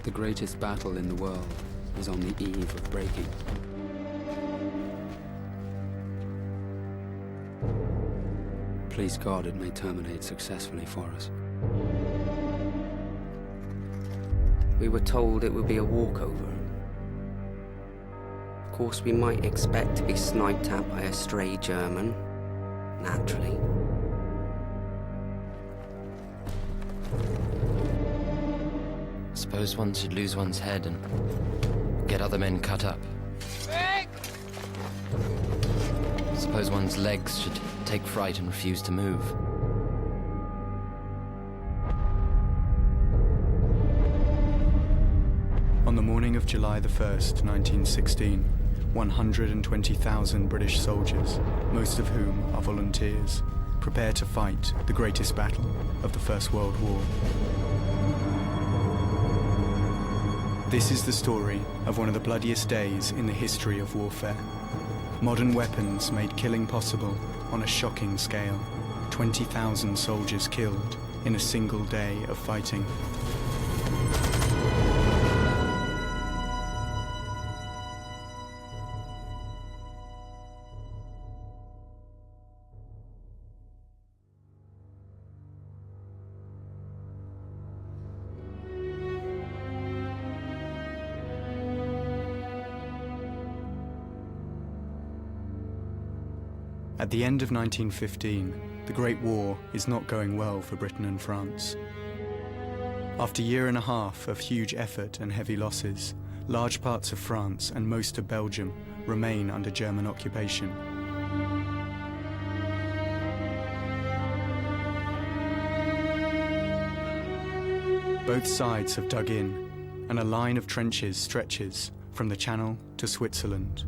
The greatest battle in the world is on the eve of breaking. Please God, it may terminate successfully for us. We were told it would be a walkover. Of course, we might expect to be sniped at by a stray German, naturally. Suppose one should lose one's head and get other men cut up. Suppose one's legs should take fright and refuse to move. On the morning of July the 1st, 1916, 120,000 British soldiers, most of whom are volunteers, prepare to fight the greatest battle of the First World War. This is the story of one of the bloodiest days in the history of warfare. Modern weapons made killing possible on a shocking scale. 20,000 soldiers killed in a single day of fighting. At the end of 1915, the Great War is not going well for Britain and France. After a year and a half of huge effort and heavy losses, large parts of France and most of Belgium remain under German occupation. Both sides have dug in, and a line of trenches stretches from the Channel to Switzerland.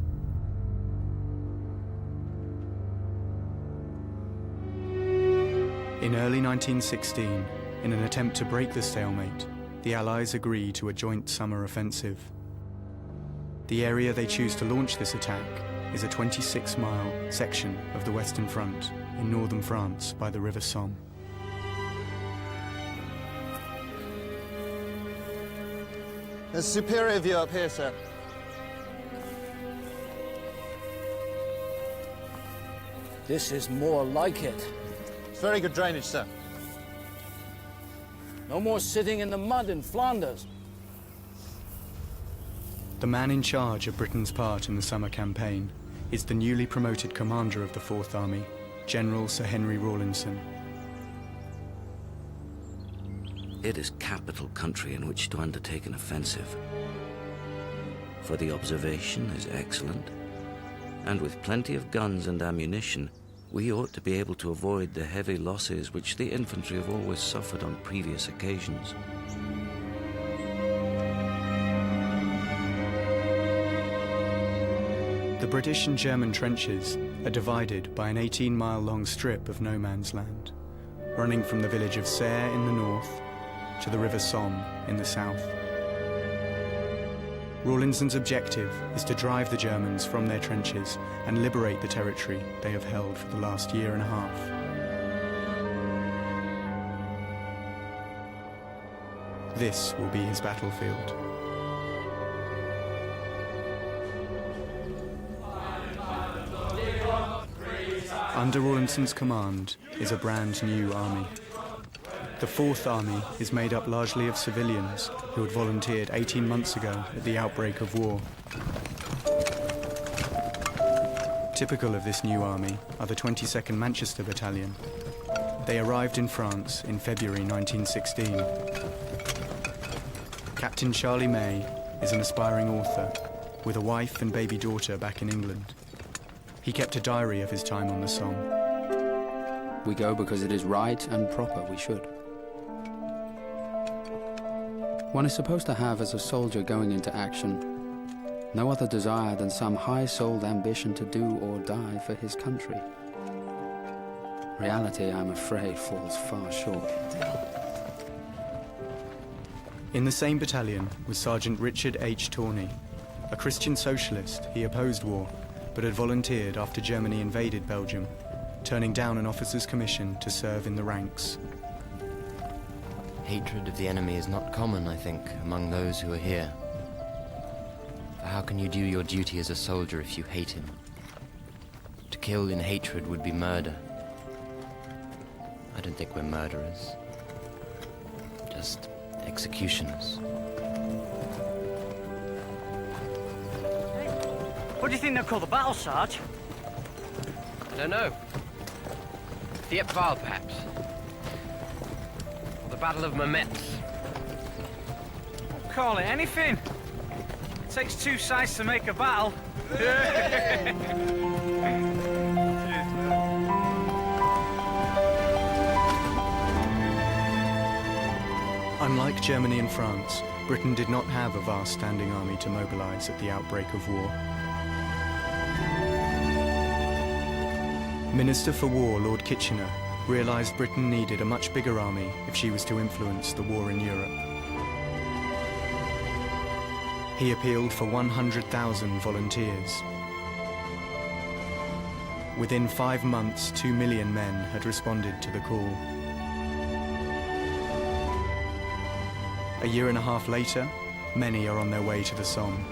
In early 1916, in an attempt to break the stalemate, the Allies agree to a joint summer offensive. The area they choose to launch this attack is a 26-mile section of the Western Front in northern France by the River Somme. There's a superior view up here, sir. This is more like it. It's very good drainage, sir. No more sitting in the mud in Flanders. The man in charge of Britain's part in the summer campaign is the newly promoted commander of the Fourth Army, General Sir Henry Rawlinson. It is capital country in which to undertake an offensive. For the observation is excellent, and with plenty of guns and ammunition, we ought to be able to avoid the heavy losses which the infantry have always suffered on previous occasions. The British and German trenches are divided by an 18-mile-long strip of no man's land, running from the village of Serre in the north to the River Somme in the south. Rawlinson's objective is to drive the Germans from their trenches and liberate the territory they have held for the last year and a half. This will be his battlefield. Under Rawlinson's command is a brand new army. The Fourth Army is made up largely of civilians who had volunteered 18 months ago at the outbreak of war. Typical of this new army are the 22nd Manchester Battalion. They arrived in France in February 1916. Captain Charlie May is an aspiring author with a wife and baby daughter back in England. He kept a diary of his time on the Somme. We go because it is right and proper we should. One is supposed to have, as a soldier going into action, no other desire than some high-souled ambition to do or die for his country. Reality, I'm afraid, falls far short. In the same battalion was Sergeant Richard H. Tawney. A Christian socialist, he opposed war, but had volunteered after Germany invaded Belgium, turning down an officer's commission to serve in the ranks. hatred of the enemy is not common, I think, among those who are here. For how can you do your duty as a soldier if you hate him? To kill in hatred would be murder. I don't think we're murderers. Just executioners. What do you think they'll call the battle, Sarge? I don't know. The Epval, perhaps. Or the Battle of Mametz. Call it anything. It takes two sides to make a battle. Unlike Germany and France, Britain did not have a vast standing army to mobilize at the outbreak of war. Minister for War Lord Kitchener realized Britain needed a much bigger army if she was to influence the war in Europe. He appealed for 100,000 volunteers. Within 5 months, 2 million men had responded to the call. A year and a half later, many are on their way to the Somme.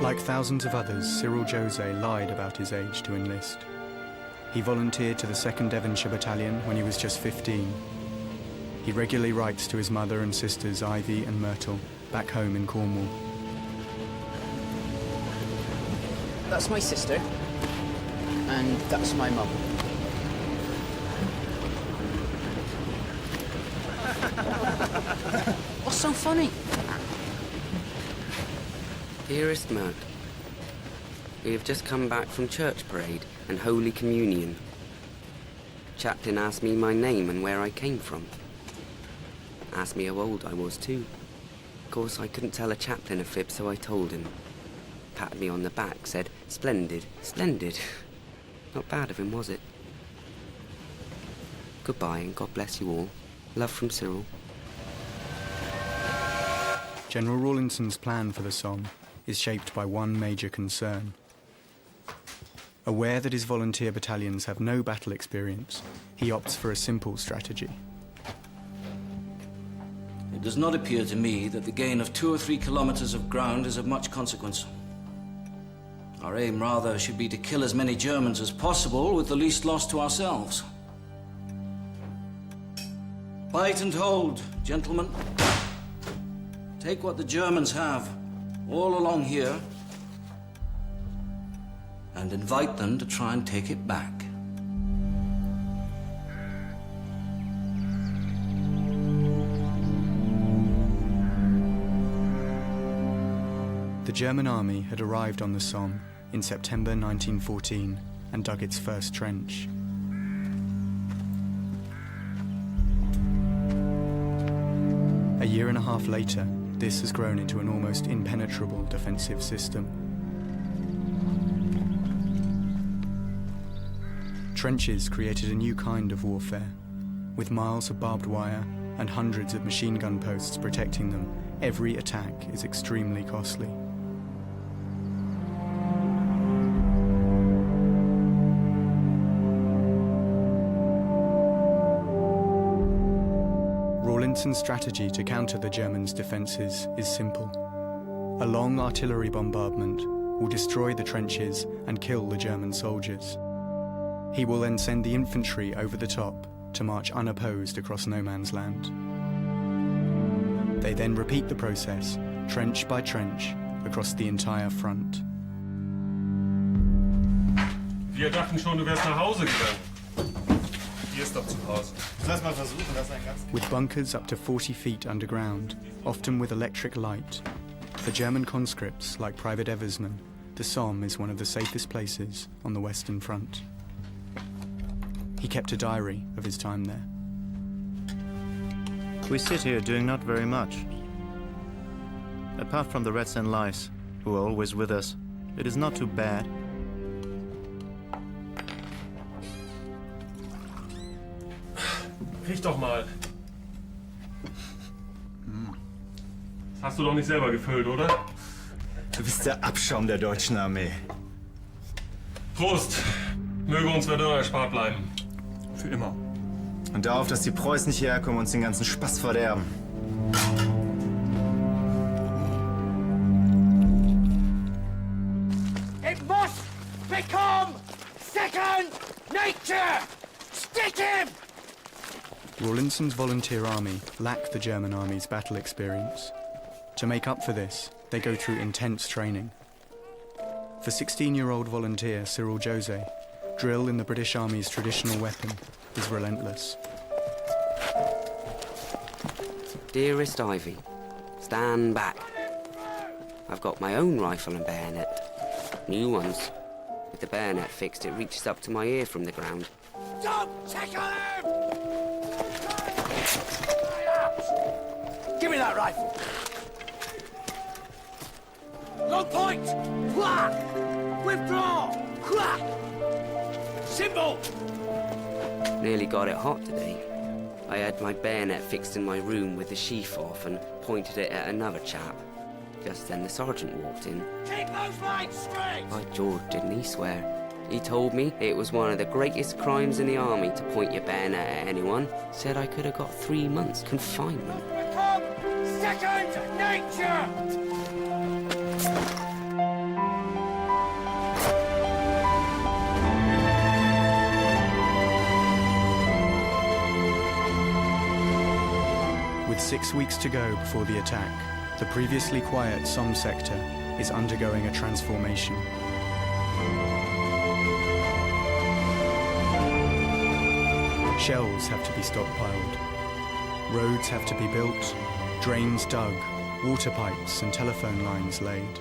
Like thousands of others, Cyril José lied about his age to enlist. He volunteered to the 2nd Devonshire Battalion when he was just 15. He regularly writes to his mother and sisters Ivy and Myrtle, back home in Cornwall. That's my sister, and that's my mum. What's so funny? Dearest Mert, we have just come back from church parade and Holy Communion. Chaplain asked me my name and where I came from. Asked me how old I was too. Of course, I couldn't tell a chaplain a fib, so I told him. Patted me on the back, said, "Splendid, splendid." Not bad of him, was it? Goodbye, and God bless you all. Love from Cyril. General Rawlinson's plan for the Somme is shaped by one major concern. Aware that his volunteer battalions have no battle experience, he opts for a simple strategy. It does not appear to me that the gain of 2 or 3 kilometers of ground is of much consequence. Our aim, rather, should be to kill as many Germans as possible with the least loss to ourselves. Fight and hold, gentlemen. Take what the Germans have, all along here, and invite them to try and take it back. The German army had arrived on the Somme in September 1914 and dug its first trench. A year and a half later, this has grown into an almost impenetrable defensive system. Trenches created a new kind of warfare. With miles of barbed wire and hundreds of machine gun posts protecting them, every attack is extremely costly. Rawlinson's strategy to counter the Germans' defences is simple. A long artillery bombardment will destroy the trenches and kill the German soldiers. He will then send the infantry over the top to march unopposed across no man's land. They then repeat the process, trench by trench, across the entire front. Wir dachten schon, du wärst nach Hause gegangen. Hier ist doch zu Hause. Lass mal versuchen, das ein ganz... With bunkers up to 40 feet underground, often with electric light, for German conscripts like Private Eversman, the Somme is one of the safest places on the Western Front. He kept a diary of his time there. We sit here doing not very much. Apart from the rats and lice, who are always with us, it is not too bad. Riech doch mal. Das hast du doch nicht selber gefüllt, oder? Du bist der Abschaum der deutschen Armee. Prost! Möge uns Verdun erspart bleiben. Für immer. Und darauf, dass die Preußen nicht hierher kommen und uns den ganzen Spaß verderben. It must become second nature! Stick him! Rawlinson's volunteer army lack the German army's battle experience. To make up for this, they go through intense training. For 16-year-old volunteer Cyril Jose, drill in the British Army's traditional weapon is relentless. Dearest Ivy, stand back. I've got my own rifle and bayonet. New ones. With the bayonet fixed, it reaches up to my ear from the ground. Don't tickle him! Give me that rifle. Low point! Whack! Withdraw! Whack! Symbol! Nearly got it hot today. I had my bayonet fixed in my room with the sheath off and pointed it at another chap. Just then the sergeant walked in. Keep those lines straight! By George, didn't he swear? He told me it was one of the greatest crimes in the army to point your bayonet at anyone. Said I could have got 3 months confinement. Become second nature! With 6 weeks to go before the attack, the previously quiet Somme sector is undergoing a transformation. Shells have to be stockpiled. Roads have to be built, drains dug, water pipes and telephone lines laid.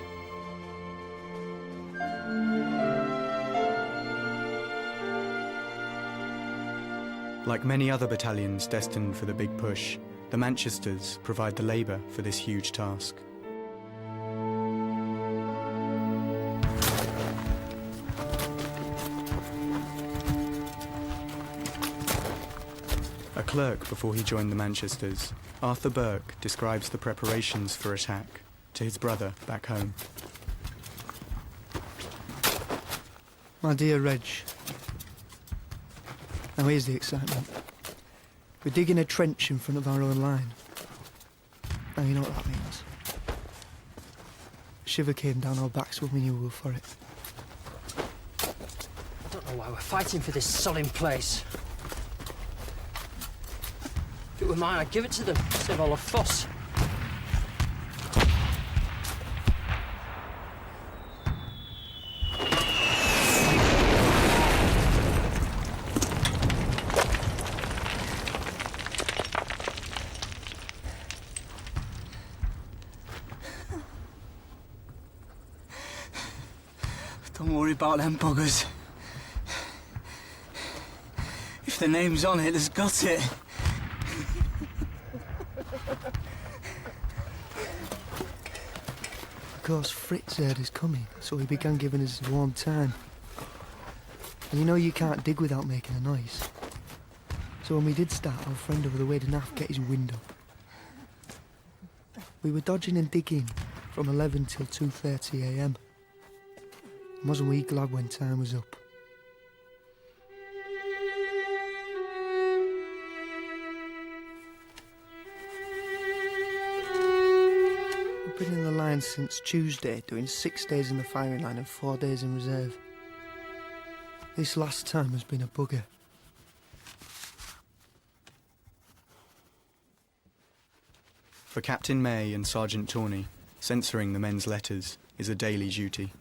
Like many other battalions destined for the big push, the Manchesters provide the labour for this huge task. A clerk before he joined the Manchesters, Arthur Burke describes the preparations for attack to his brother back home. My dear Reg, now here's the excitement. We're digging a trench in front of our own line. Now you know what that means. A shiver came down our backs when we knew we were for it. I don't know why we're fighting for this solemn place. If it were mine, I'd give it to them, save all the fuss. Don't worry about them buggers. If the name's on it, it's got it. Of course, Fritz heard us coming, so he began giving us a warm time. And you know you can't dig without making a noise. So when we did start, our friend over the way didn't have to get his wind up. We were dodging and digging from 11 till 2:30 a.m. Wasn't we glad when time was up? We've been in the line since Tuesday, doing 6 days in the firing line and 4 days in reserve. This last time has been a bugger. For Captain May and Sergeant Tawney, censoring the men's letters is a daily duty.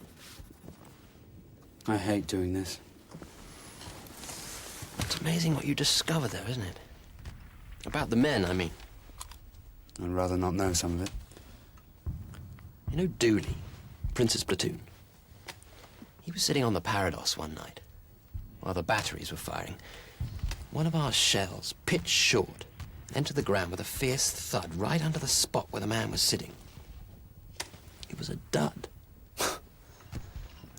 I hate doing this. It's amazing what you discover, though, isn't it? About the men, I mean. I'd rather not know some of it. You know Dooley, Prince's platoon? He was sitting on the Parados one night, while the batteries were firing. One of our shells, pitched short, entered the ground with a fierce thud right under the spot where the man was sitting. It was a dud.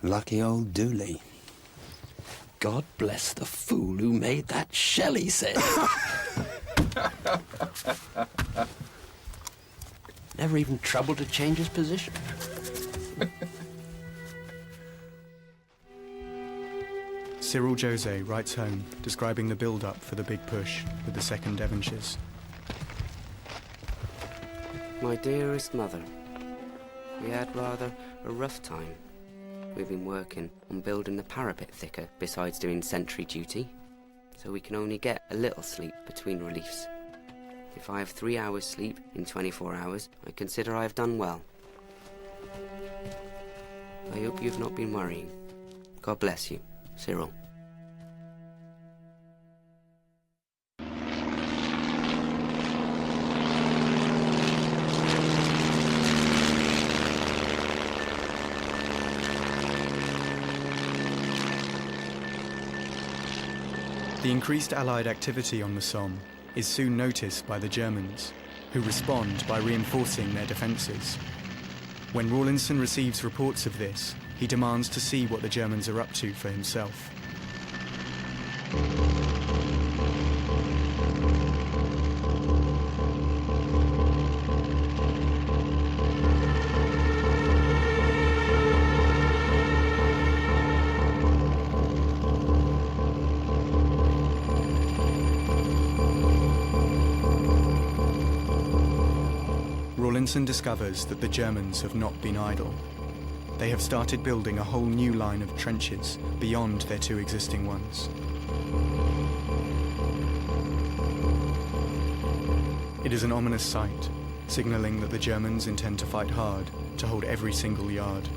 Lucky old Dooley. God bless the fool who made that shell, he said. Never even troubled to change his position. Cyril Jose writes home, describing the build-up for the big push with the 2nd Devonshires. My dearest mother, we had rather a rough time. We've been working on building the parapet thicker besides doing sentry duty, so we can only get a little sleep between reliefs. If I have 3 hours sleep in 24 hours, I consider I have done well. I hope you've not been worrying. God bless you, Cyril. The increased Allied activity on the Somme is soon noticed by the Germans, who respond by reinforcing their defences. When Rawlinson receives reports of this, he demands to see what the Germans are up to for himself. Rawlinson discovers that the Germans have not been idle. They have started building a whole new line of trenches beyond their 2 existing ones. It is an ominous sight, signalling that the Germans intend to fight hard to hold every single yard.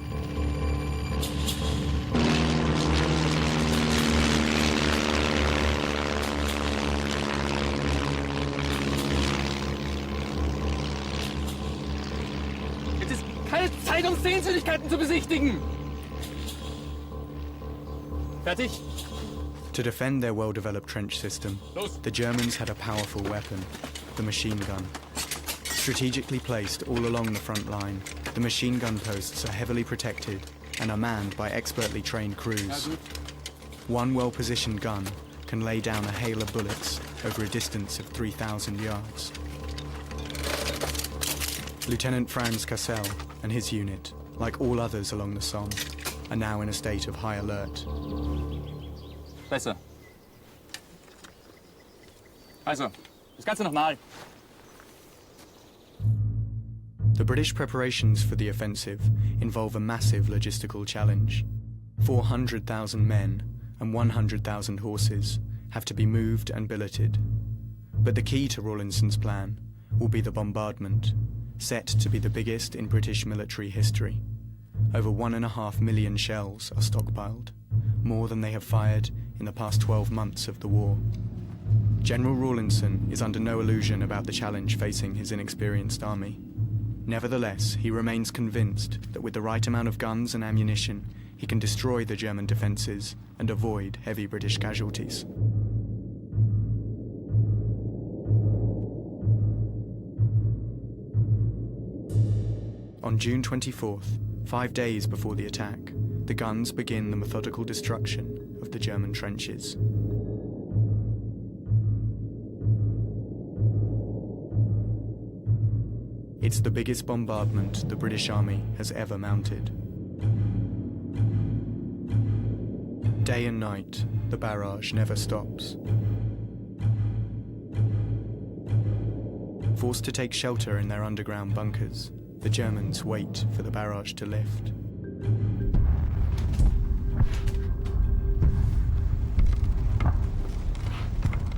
Keine Zeit, um Sehenswürdigkeiten zu besichtigen! Fertig? To defend their well-developed trench system, the Germans had a powerful weapon, the machine gun. Strategically placed all along the front line, the machine gun posts are heavily protected and are manned by expertly trained crews. One well-positioned gun can lay down a hail of bullets over a distance of 3,000 yards. Lieutenant Franz Cassel and his unit, like all others along the Somme, are now in a state of high alert. Besser. Also, das Ganze nochmal. The British preparations for the offensive involve a massive logistical challenge. 400,000 men and 100,000 horses have to be moved and billeted. But the key to Rawlinson's plan will be the bombardment, set to be the biggest in British military history. Over 1.5 million shells are stockpiled, more than they have fired in the past 12 months of the war. General Rawlinson is under no illusion about the challenge facing his inexperienced army. Nevertheless, he remains convinced that with the right amount of guns and ammunition, he can destroy the German defences and avoid heavy British casualties. On June 24th, 5 days before the attack, the guns begin the methodical destruction of the German trenches. It's the biggest bombardment the British Army has ever mounted. Day and night, the barrage never stops. Forced to take shelter in their underground bunkers, the Germans wait for the barrage to lift.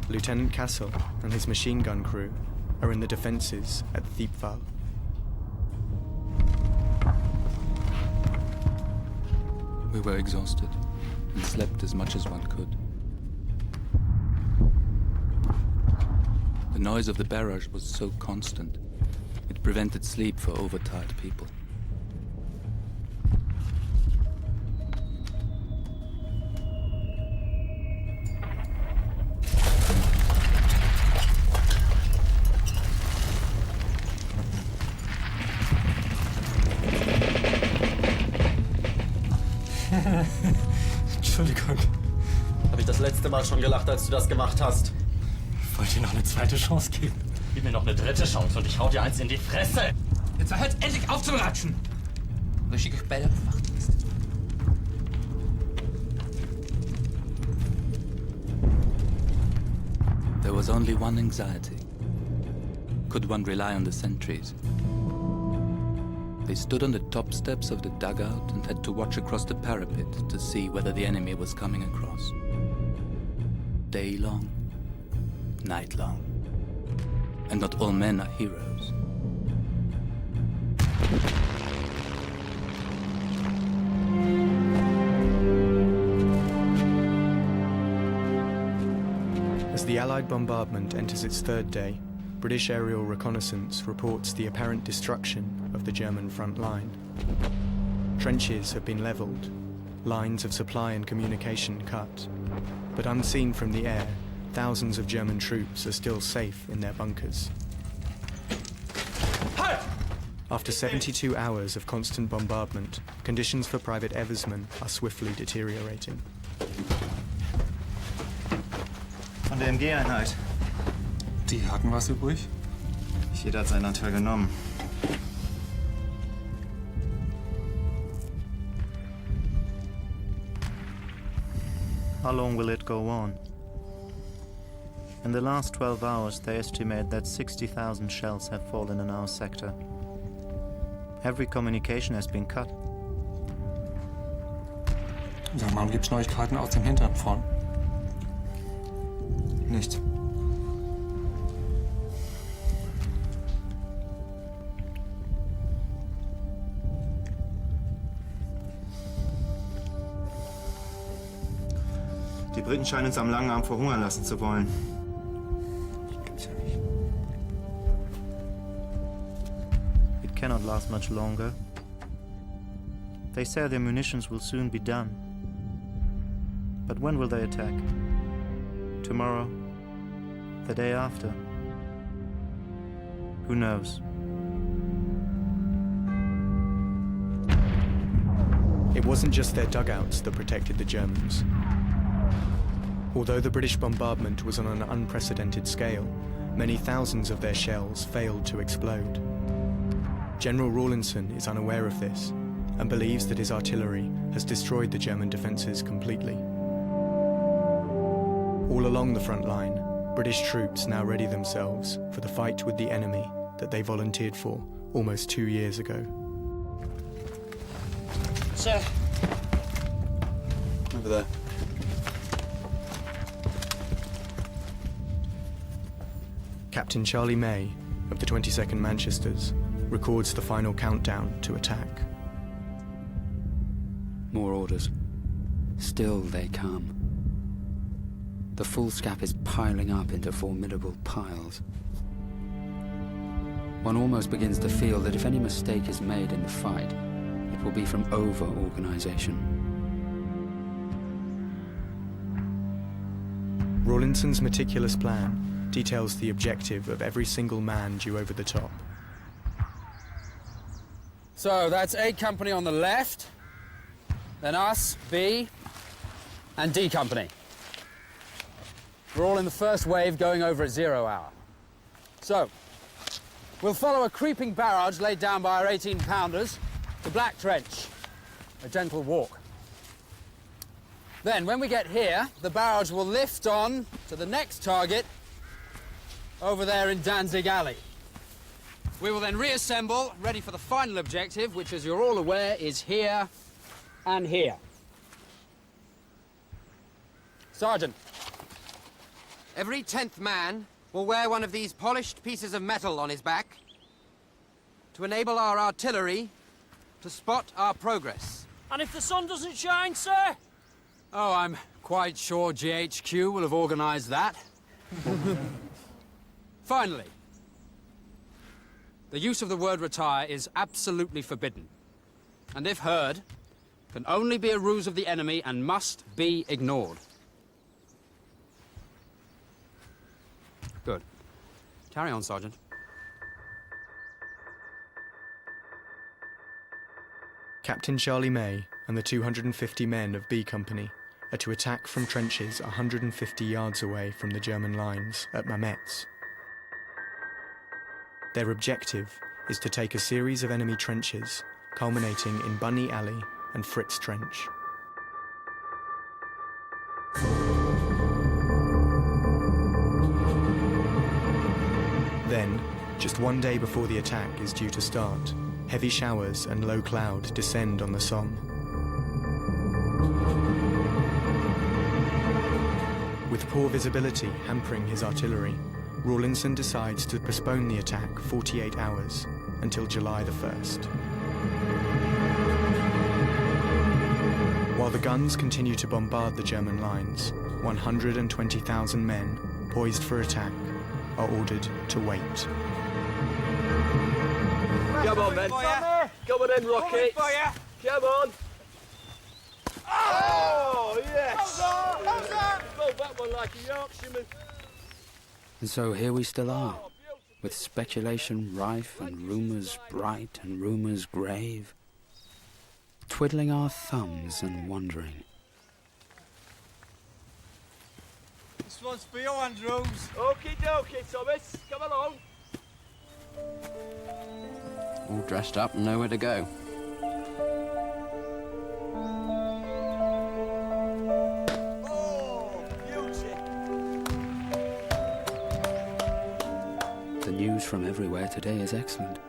Lieutenant Cassel and his machine gun crew are in the defences at Thiepval. We were exhausted and slept as much as one could. The noise of the barrage was so constant, it prevented sleep for overtired people. Entschuldigung. Habe ich das letzte Mal schon gelacht, als du das gemacht hast? Ich wollte dir noch eine zweite Chance geben. Gib mir noch eine dritte Chance und ich hau dir eins in die Fresse. Jetzt hört endlich auf zu ratschen. Dan schik ik bij de wachtdienst. There was only one anxiety. Could one rely on the sentries? They stood on the top steps of the dugout and had to watch across the parapet to see whether the enemy was coming across. Day long, night long. And not all men are heroes. As the Allied bombardment enters its third day, British aerial reconnaissance reports the apparent destruction of the German front line. Trenches have been levelled, lines of supply and communication cut, but unseen from the air, thousands of German troops are still safe in their bunkers. After 72 hours of constant bombardment, conditions for Private Eversman are swiftly deteriorating. Von der MG-Einheit. Die hatten was übrig? Jeder hat seinen Anteil genommen. How long will it go on? In the last 12 hours, they estimate that 60,000 shells have fallen in our sector. Every communication has been cut. Sag mal, gibt's Neuigkeiten aus dem hinteren Front? Nichts. Die Briten scheinen uns am langen Arm verhungern lassen zu wollen. Gibt's ja nicht. It cannot last much longer. They say their munitions will soon be done. But when will they attack? Tomorrow? The day after? Who knows? It wasn't just their dugouts that protected the Germans. Although the British bombardment was on an unprecedented scale, many thousands of their shells failed to explode. General Rawlinson is unaware of this and believes that his artillery has destroyed the German defences completely. All along the front line, British troops now ready themselves for the fight with the enemy that they volunteered for almost 2 years ago. Sir. Over there. Captain Charlie May, of the 22nd Manchesters, records the final countdown to attack. More orders. Still they come. The foolscap is piling up into formidable piles. One almost begins to feel that if any mistake is made in the fight, it will be from over-organisation. Rawlinson's meticulous plan details the objective of every single man due over the top. So that's A Company on the left, then us, B, and D Company. We're all in the first wave going over at 0 hour. So, we'll follow a creeping barrage laid down by our 18-pounders to Black Trench, a gentle walk. Then, when we get here, the barrage will lift on to the next target over there in Danzig Alley. We will then reassemble, ready for the final objective, which, as you're all aware, is here and here. Sergeant. Every 10th man will wear one of these polished pieces of metal on his back to enable our artillery to spot our progress. And if the sun doesn't shine, sir? Oh, I'm quite sure GHQ will have organised that. Finally, the use of the word retire is absolutely forbidden. And if heard, can only be a ruse of the enemy and must be ignored. Good. Carry on, Sergeant. Captain Charlie May and the 250 men of B Company are to attack from trenches 150 yards away from the German lines at Mametz. Their objective is to take a series of enemy trenches culminating in Bunny Alley and Fritz Trench. Then, just one day before the attack is due to start, heavy showers and low cloud descend on the Somme. With poor visibility hampering his artillery, Rawlinson decides to postpone the attack 48 hours until July the 1st. While the guns continue to bombard the German lines, 120,000 men, poised for attack, are ordered to wait. Come on, men. Come on, then, rockets. Come on. Oh, yes. Roll that one like a Yorkshireman. And so here we still are, with speculation rife and rumours bright and rumours grave, twiddling our thumbs and wondering. This one's for you, Andrews. Okie dokie, Thomas. Come along. All dressed up and nowhere to go. Oh, beauty. The news from everywhere today is excellent.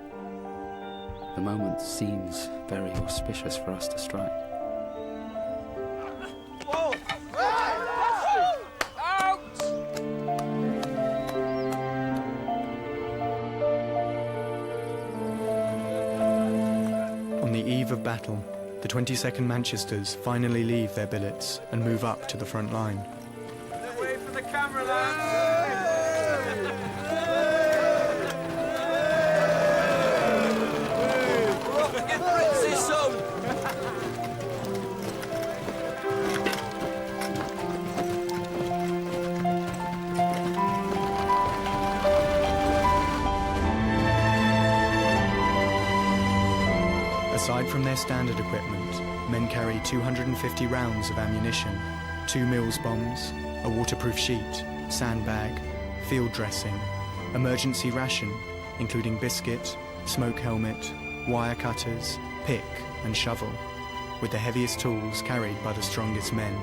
The moment seems very auspicious for us to strike. Whoa! Out! On the eve of battle, the 22nd Manchesters finally leave their billets and move up to the front line. Wait for the camera, lads. We're off to get Prince's son. Aside from their standard equipment, men carry 250 rounds of ammunition, 2 Mills bombs, a waterproof sheet, sandbag, field dressing, emergency ration, including biscuit, smoke helmet, wire cutters, pick and shovel, with the heaviest tools carried by the strongest men.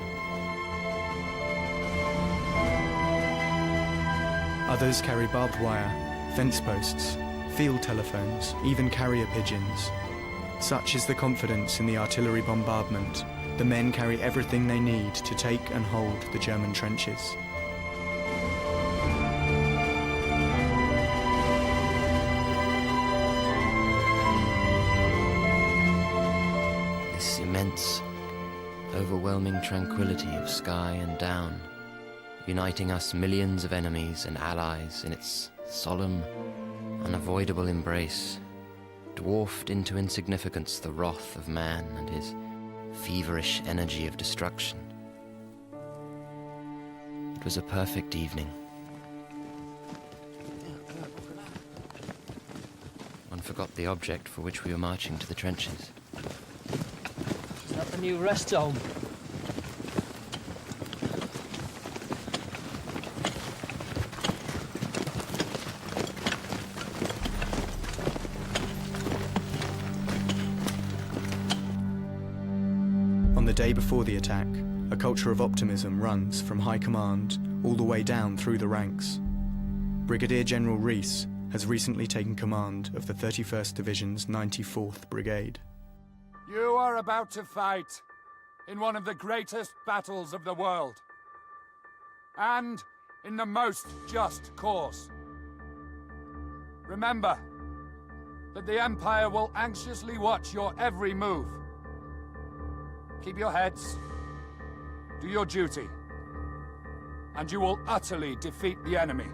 Others carry barbed wire, fence posts, field telephones, even carrier pigeons. Such is the confidence in the artillery bombardment, the men carry everything they need to take and hold the German trenches. This immense, overwhelming tranquility of sky and down, uniting us millions of enemies and allies in its solemn, unavoidable embrace, dwarfed into insignificance the wrath of man and his feverish energy of destruction. It was a perfect evening. One forgot the object for which we were marching to the trenches. Is that the new rest home? On the day before the attack, a culture of optimism runs from high command all the way down through the ranks. Brigadier General Rees has recently taken command of the 31st Division's 94th Brigade. You are about to fight in one of the greatest battles of the world. And in the most just cause. Remember that the Empire will anxiously watch your every move. Keep your heads, do your duty, and you will utterly defeat the enemy.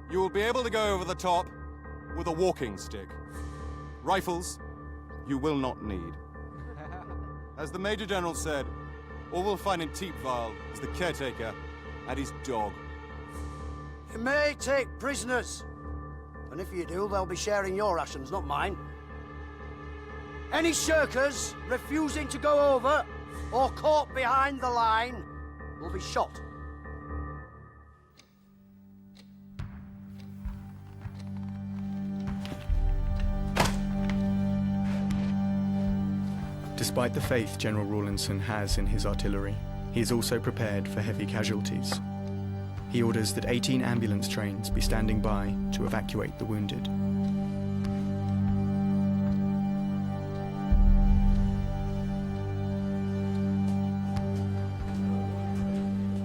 You will be able to go over the top with a walking stick. Rifles, you will not need. As the Major General said, all we'll find in Thiepval is the caretaker and his dog. You may take prisoners, and if you do, they'll be sharing your rations, not mine. Any shirkers refusing to go over or caught behind the line will be shot. Despite the faith General Rawlinson has in his artillery, he is also prepared for heavy casualties. He orders that 18 ambulance trains be standing by to evacuate the wounded.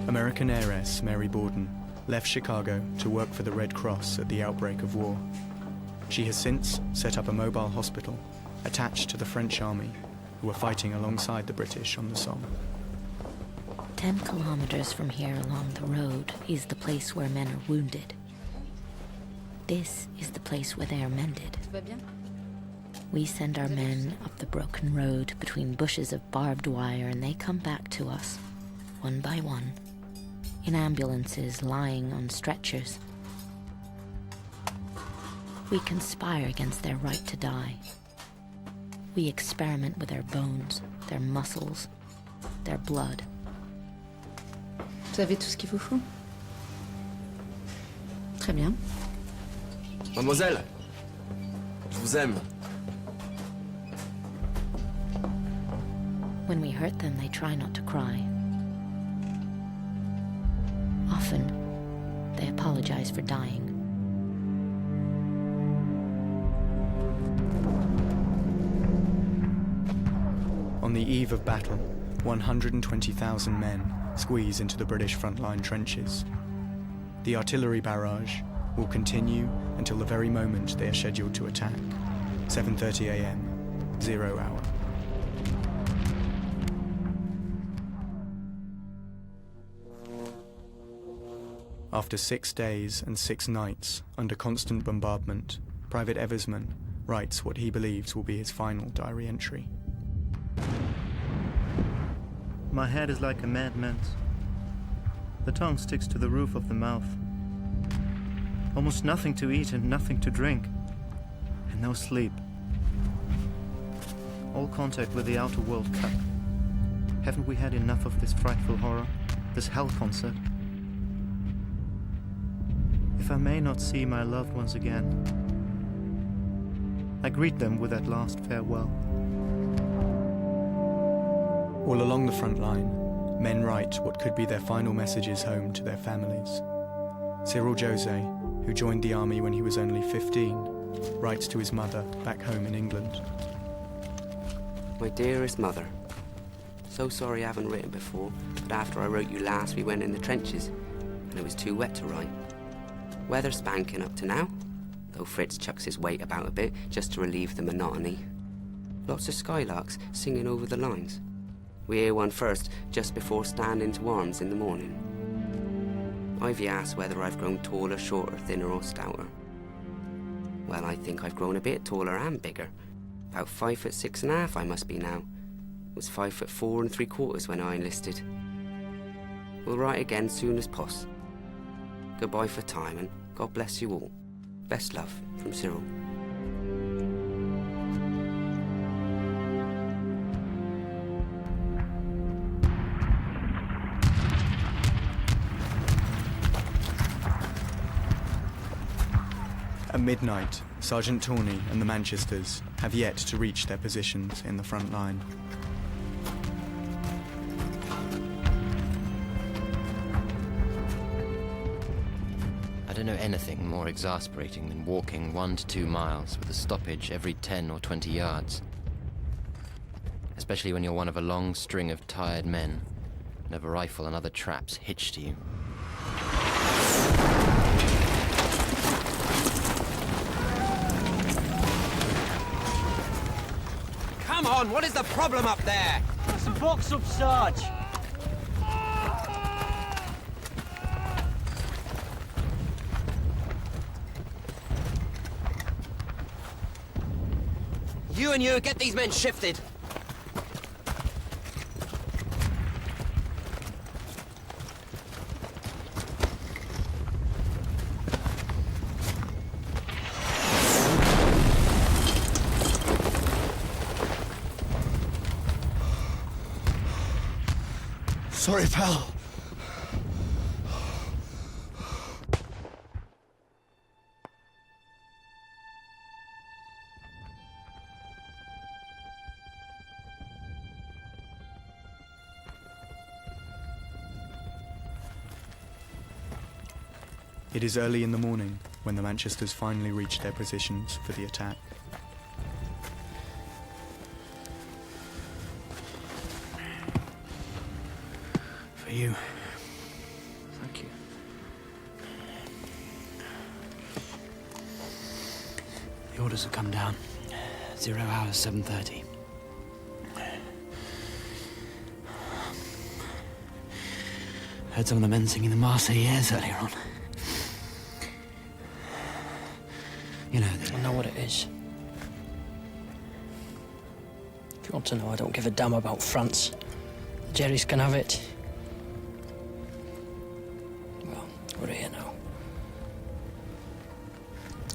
American heiress Mary Borden left Chicago to work for the Red Cross at the outbreak of war. She has since set up a mobile hospital attached to the French army who are fighting alongside the British on the Somme. 10 kilometers from here along the road is the place where men are wounded. This is the place where they are mended. We send our men up the broken road between bushes of barbed wire, and they come back to us, one by one, in ambulances lying on stretchers. We conspire against their right to die. We experiment with their bones, their muscles, their blood. Vous avez tout ce qu'il vous faut? Très bien. Mademoiselle, je vous aime. When we hurt them, they try not to cry. Often, they apologize for dying. On the eve of battle, 120,000 men squeeze into the British frontline trenches. The artillery barrage will continue until the very moment they are scheduled to attack, 7:30 a.m., 0 hour. After 6 days and 6 nights under constant bombardment, Private Eversman writes what he believes will be his final diary entry. My head is like a madman's. The tongue sticks to the roof of the mouth. Almost nothing to eat and nothing to drink. And no sleep. All contact with the outer world cut. Haven't we had enough of this frightful horror? This hell concert? If I may not see my loved ones again, I greet them with that last farewell. All along the front line, men write what could be their final messages home to their families. Cyril Jose, who joined the army when he was only 15, writes to his mother back home in England. My dearest mother, so sorry I haven't written before, but after I wrote you last we went in the trenches, and it was too wet to write. Weather spanking up to now, though Fritz chucks his weight about a bit just to relieve the monotony. Lots of skylarks singing over the lines. We hear one first just before standing to arms in the morning. Ivy asks whether I've grown taller, shorter, thinner or stouter. Well, I think I've grown a bit taller and bigger. About 5'6.5" I must be now. Was 5'4 3/4 when I enlisted. We'll write again soon as poss. Goodbye for time and God bless you all. Best love from Cyril. At midnight, Sergeant Tawney and the Manchesters have yet to reach their positions in the front line. I don't know anything more exasperating than walking 1 to 2 miles with a stoppage every 10 or 20 yards. Especially when you're one of a long string of tired men and have a rifle and other traps hitched to you. Come on, what is the problem up there? Some box up, Sarge. You and you, get these men shifted. Sorry, pal. It is early in the morning when the Manchesters finally reach their positions for the attack. For you. Thank you. The orders have come down. 0 hour 7:30. Heard some of the men singing the Marseillaise earlier on. You know, I know what it is. If you want to know, I don't give a damn about France. The Jerrys can have it. Well, we're here now.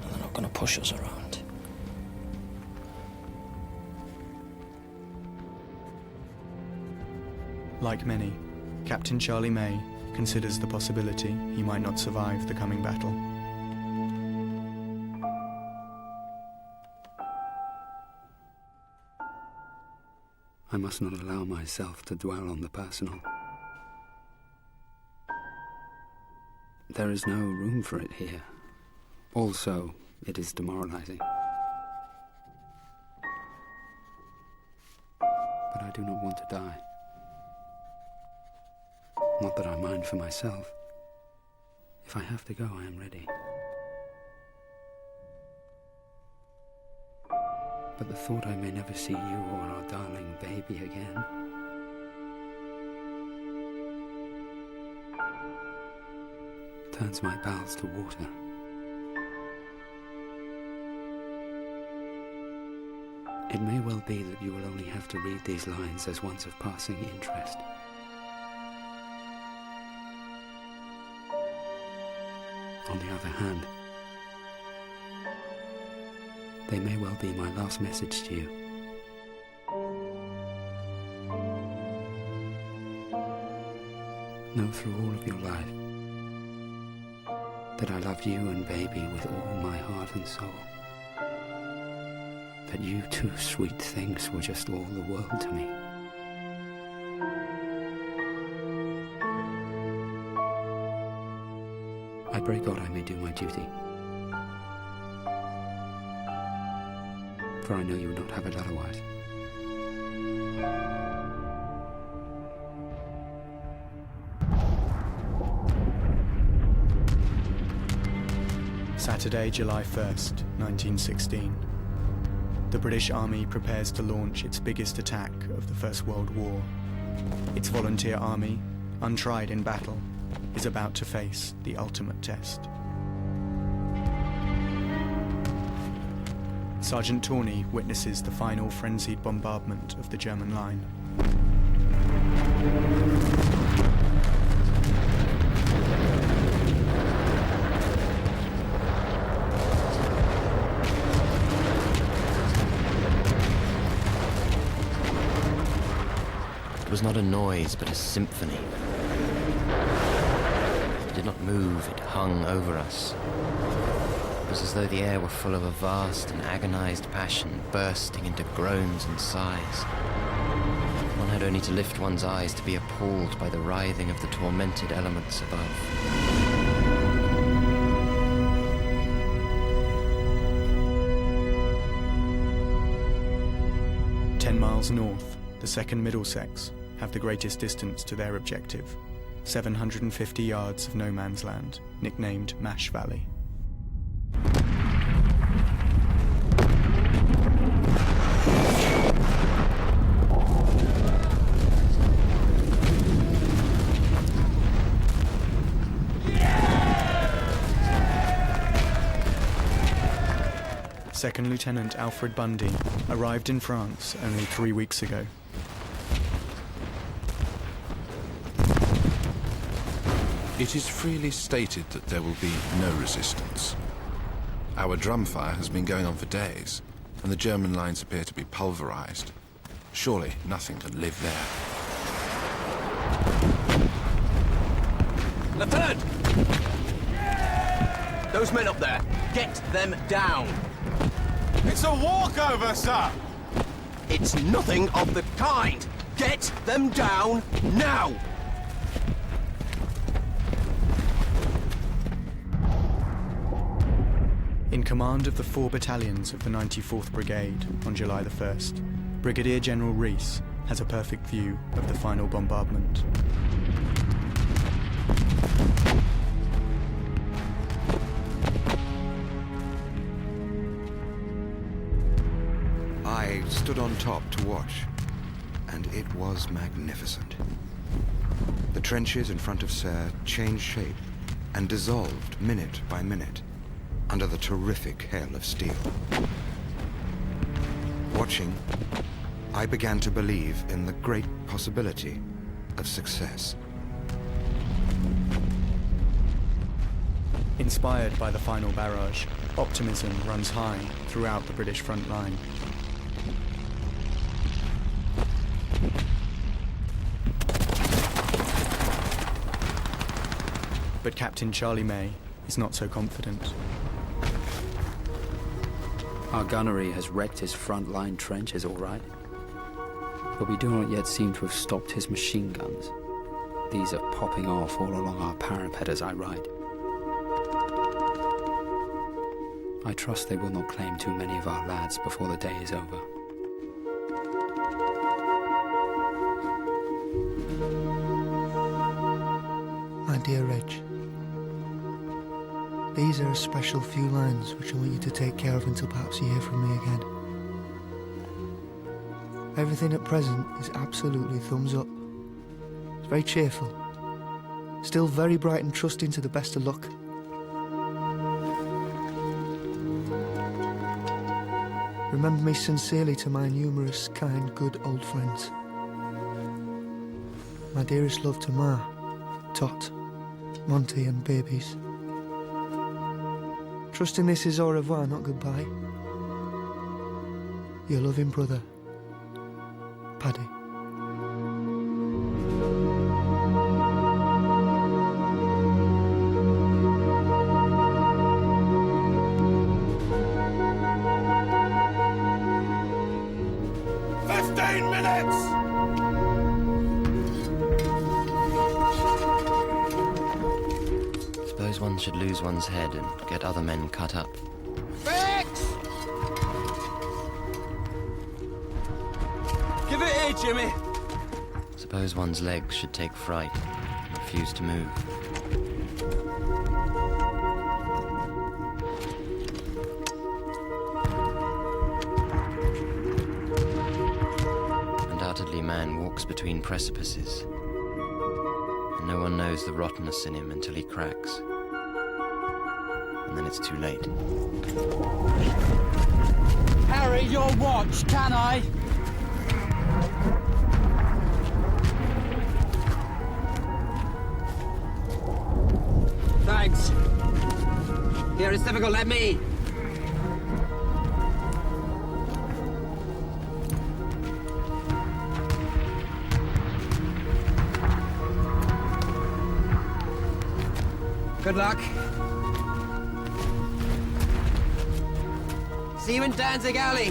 And they're not going to push us around. Like many, Captain Charlie May considers the possibility he might not survive the coming battle. I must not allow myself to dwell on the personal. There is no room for it here. Also, it is demoralizing. But I do not want to die. Not that I mind for myself. If I have to go, I am ready. But the thought I may never see you or our darling baby again turns my bowels to water. It may well be that you will only have to read these lines as ones of passing interest. On the other hand, they may well be my last message to you. Know through all of your life that I love you and baby with all my heart and soul. That you two sweet things were just all the world to me. I pray God I may do my duty. For I know you would not have it otherwise. Saturday, July 1st, 1916. The British Army prepares to launch its biggest attack of the First World War. Its volunteer army, untried in battle, is about to face the ultimate test. Sergeant Tawney witnesses the final frenzied bombardment of the German line. It was not a noise, but a symphony. It did not move, it hung over us. It was as though the air were full of a vast and agonized passion, bursting into groans and sighs. One had only to lift one's eyes to be appalled by the writhing of the tormented elements above. Miles north, the 2nd Middlesex have the greatest distance to their objective, 750 yards of no man's land, nicknamed Mash Valley. Second Lieutenant Alfred Bundy arrived in France only 3 weeks ago. It is freely stated that there will be no resistance. Our drum fire has been going on for days, and the German lines appear to be pulverized. Surely nothing can live there. Lieutenant! Those men up there, get them down! It's a walkover, sir! It's nothing of the kind! Get them down now! In command of the 4 battalions of the 94th Brigade on July the 1st, Brigadier General Rees has a perfect view of the final bombardment. I stood on top to watch, and it was magnificent. The trenches in front of Serre changed shape and dissolved minute by minute under the terrific hail of steel. Watching, I began to believe in the great possibility of success. Inspired by the final barrage, optimism runs high throughout the British front line. But Captain Charlie May is not so confident. Our gunnery has wrecked his front-line trenches, all right. But we do not yet seem to have stopped his machine guns. These are popping off all along our parapet as I ride. I trust they will not claim too many of our lads before the day is over. My dear Reg, these are a special few lines which I want you to take care of until perhaps you hear from me again. Everything at present is absolutely thumbs up. It's very cheerful. Still very bright and trusting to the best of luck. Remember me sincerely to my numerous, kind, good old friends. My dearest love to Ma, Tot, Monty and babies. Trusting this is au revoir, not goodbye. Your loving brother, Paddy. One should lose one's head and get other men cut up. Fix! Give it here, Jimmy! Suppose one's legs should take fright and refuse to move. Undoubtedly man walks between precipices, and no one knows the rottenness in him until he cracks. And then it's too late. Harry, your watch, can I? Thanks. Here, it's difficult, let me. Good luck. See you in Danzig Alley.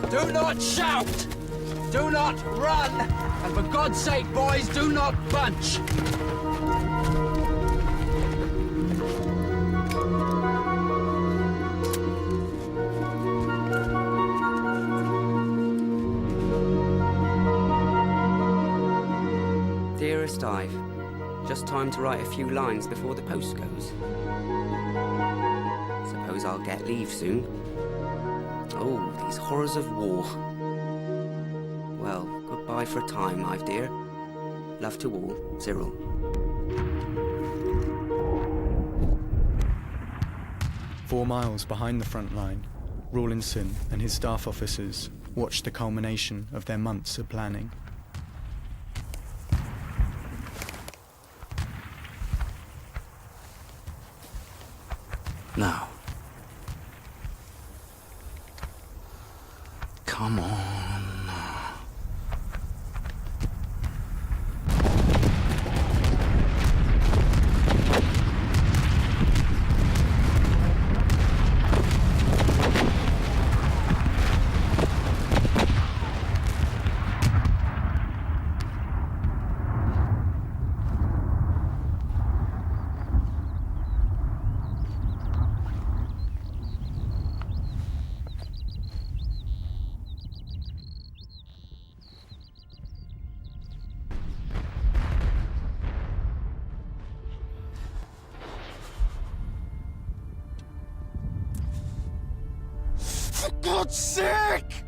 Do not shout! Do not run! And for God's sake, boys, do not bunch! Dearest Ive, just time to write a few lines before the post goes. Suppose I'll get leave soon. Oh, these horrors of war. Well, goodbye for a time, Ive dear. Love to all, Cyril. "4 miles behind the front line, Rawlinson and his staff officers watched the culmination of their months of planning. Now. Come on. God's sake!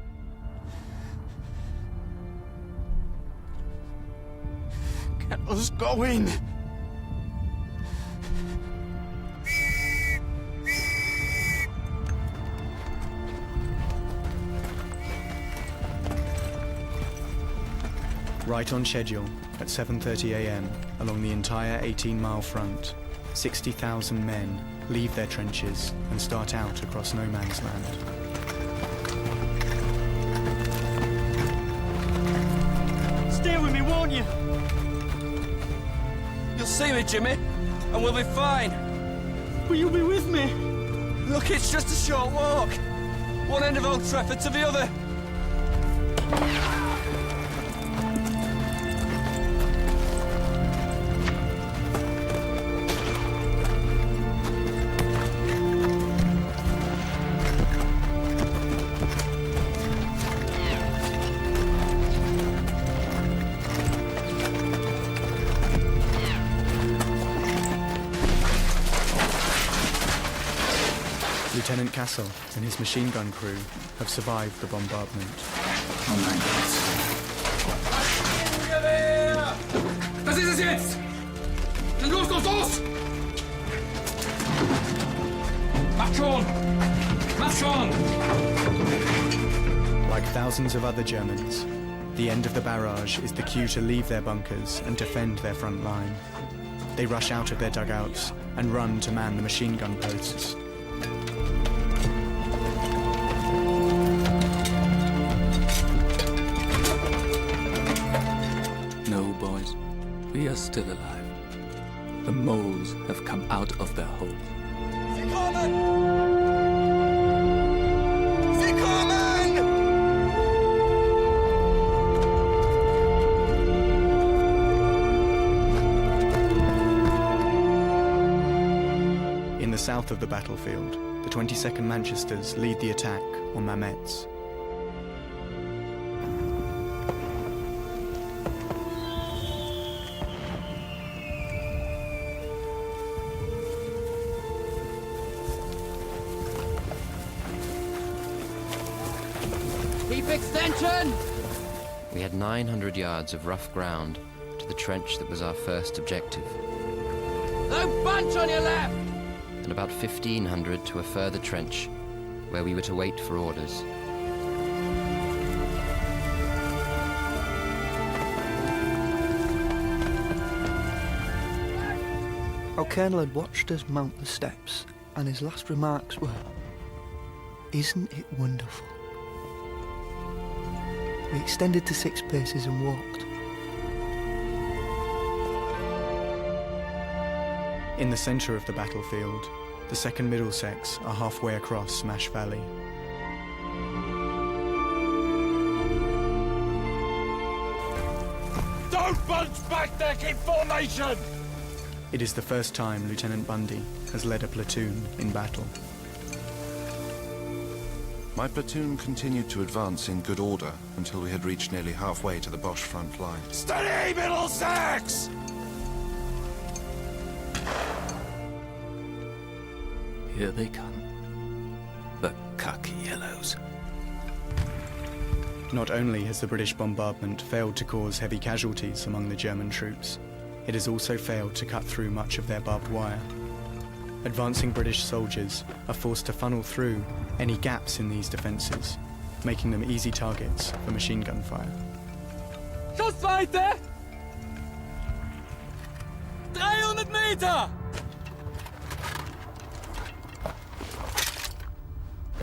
Get us going! Right on schedule, at 7:30 a.m., along the entire 18-mile front, 60,000 men leave their trenches and start out across no man's land. Stay with me, won't you? You'll see me, Jimmy, and we'll be fine. Will you be with me? Look, it's just a short walk. One end of Old Trafford to the other. Lieutenant Castle and his machine gun crew have survived the bombardment. Das ist es jetzt! Dann los, los, los! Macht schon! Macht schon! Like thousands of other Germans, the end of the barrage is the cue to leave their bunkers and defend their front line. They rush out of their dugouts and run to man the machine gun posts. No, boys. We are still alive. The moles have come out of their holes. Sie kommen! Sie kommen! In the south of the battlefield, the 22nd Manchesters lead the attack on Mametz. Keep extension! We had 900 yards of rough ground to the trench that was our first objective, No bunch on your left! and about 1,500 to a further trench where we were to wait for orders. Our colonel had watched us mount the steps, and his last remarks were, "Isn't it wonderful?" We extended to 6 paces and walked. In the centre of the battlefield, the 2nd Middlesex are halfway across Smash Valley. Don't bunch back there, keep formation! It is the first time Lieutenant Bundy has led a platoon in battle. My platoon continued to advance in good order until we had reached nearly halfway to the Boche front line. Steady, Middlesex! Here they come. The khaki yellows. Not only has the British bombardment failed to cause heavy casualties among the German troops, it has also failed to cut through much of their barbed wire. Advancing British soldiers are forced to funnel through any gaps in these defences, making them easy targets for machine gun fire. Schussweite! 300 Meter!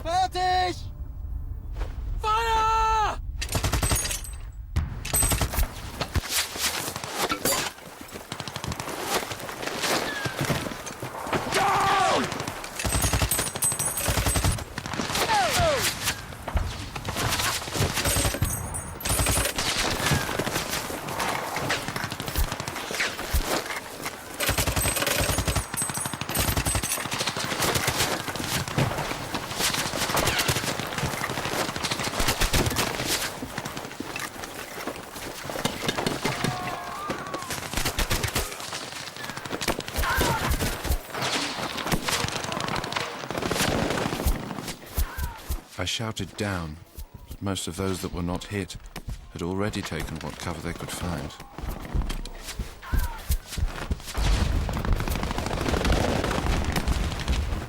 Fertig! Feuer! Down! I shouted down, but most of those that were not hit had already taken what cover they could find.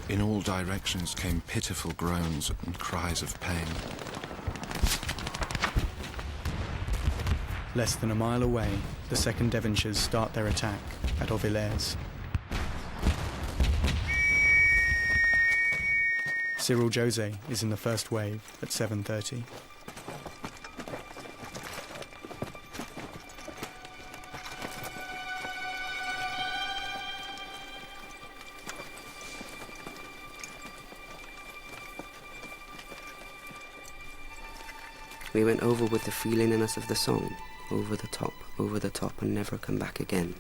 In all directions came pitiful groans and cries of pain. Less than a mile away, the 2nd Devonshires start their attack at Auvillers. Cyril Jose is in the first wave at 7:30. We went over with the feeling in us of the song, over the top, and never come back again.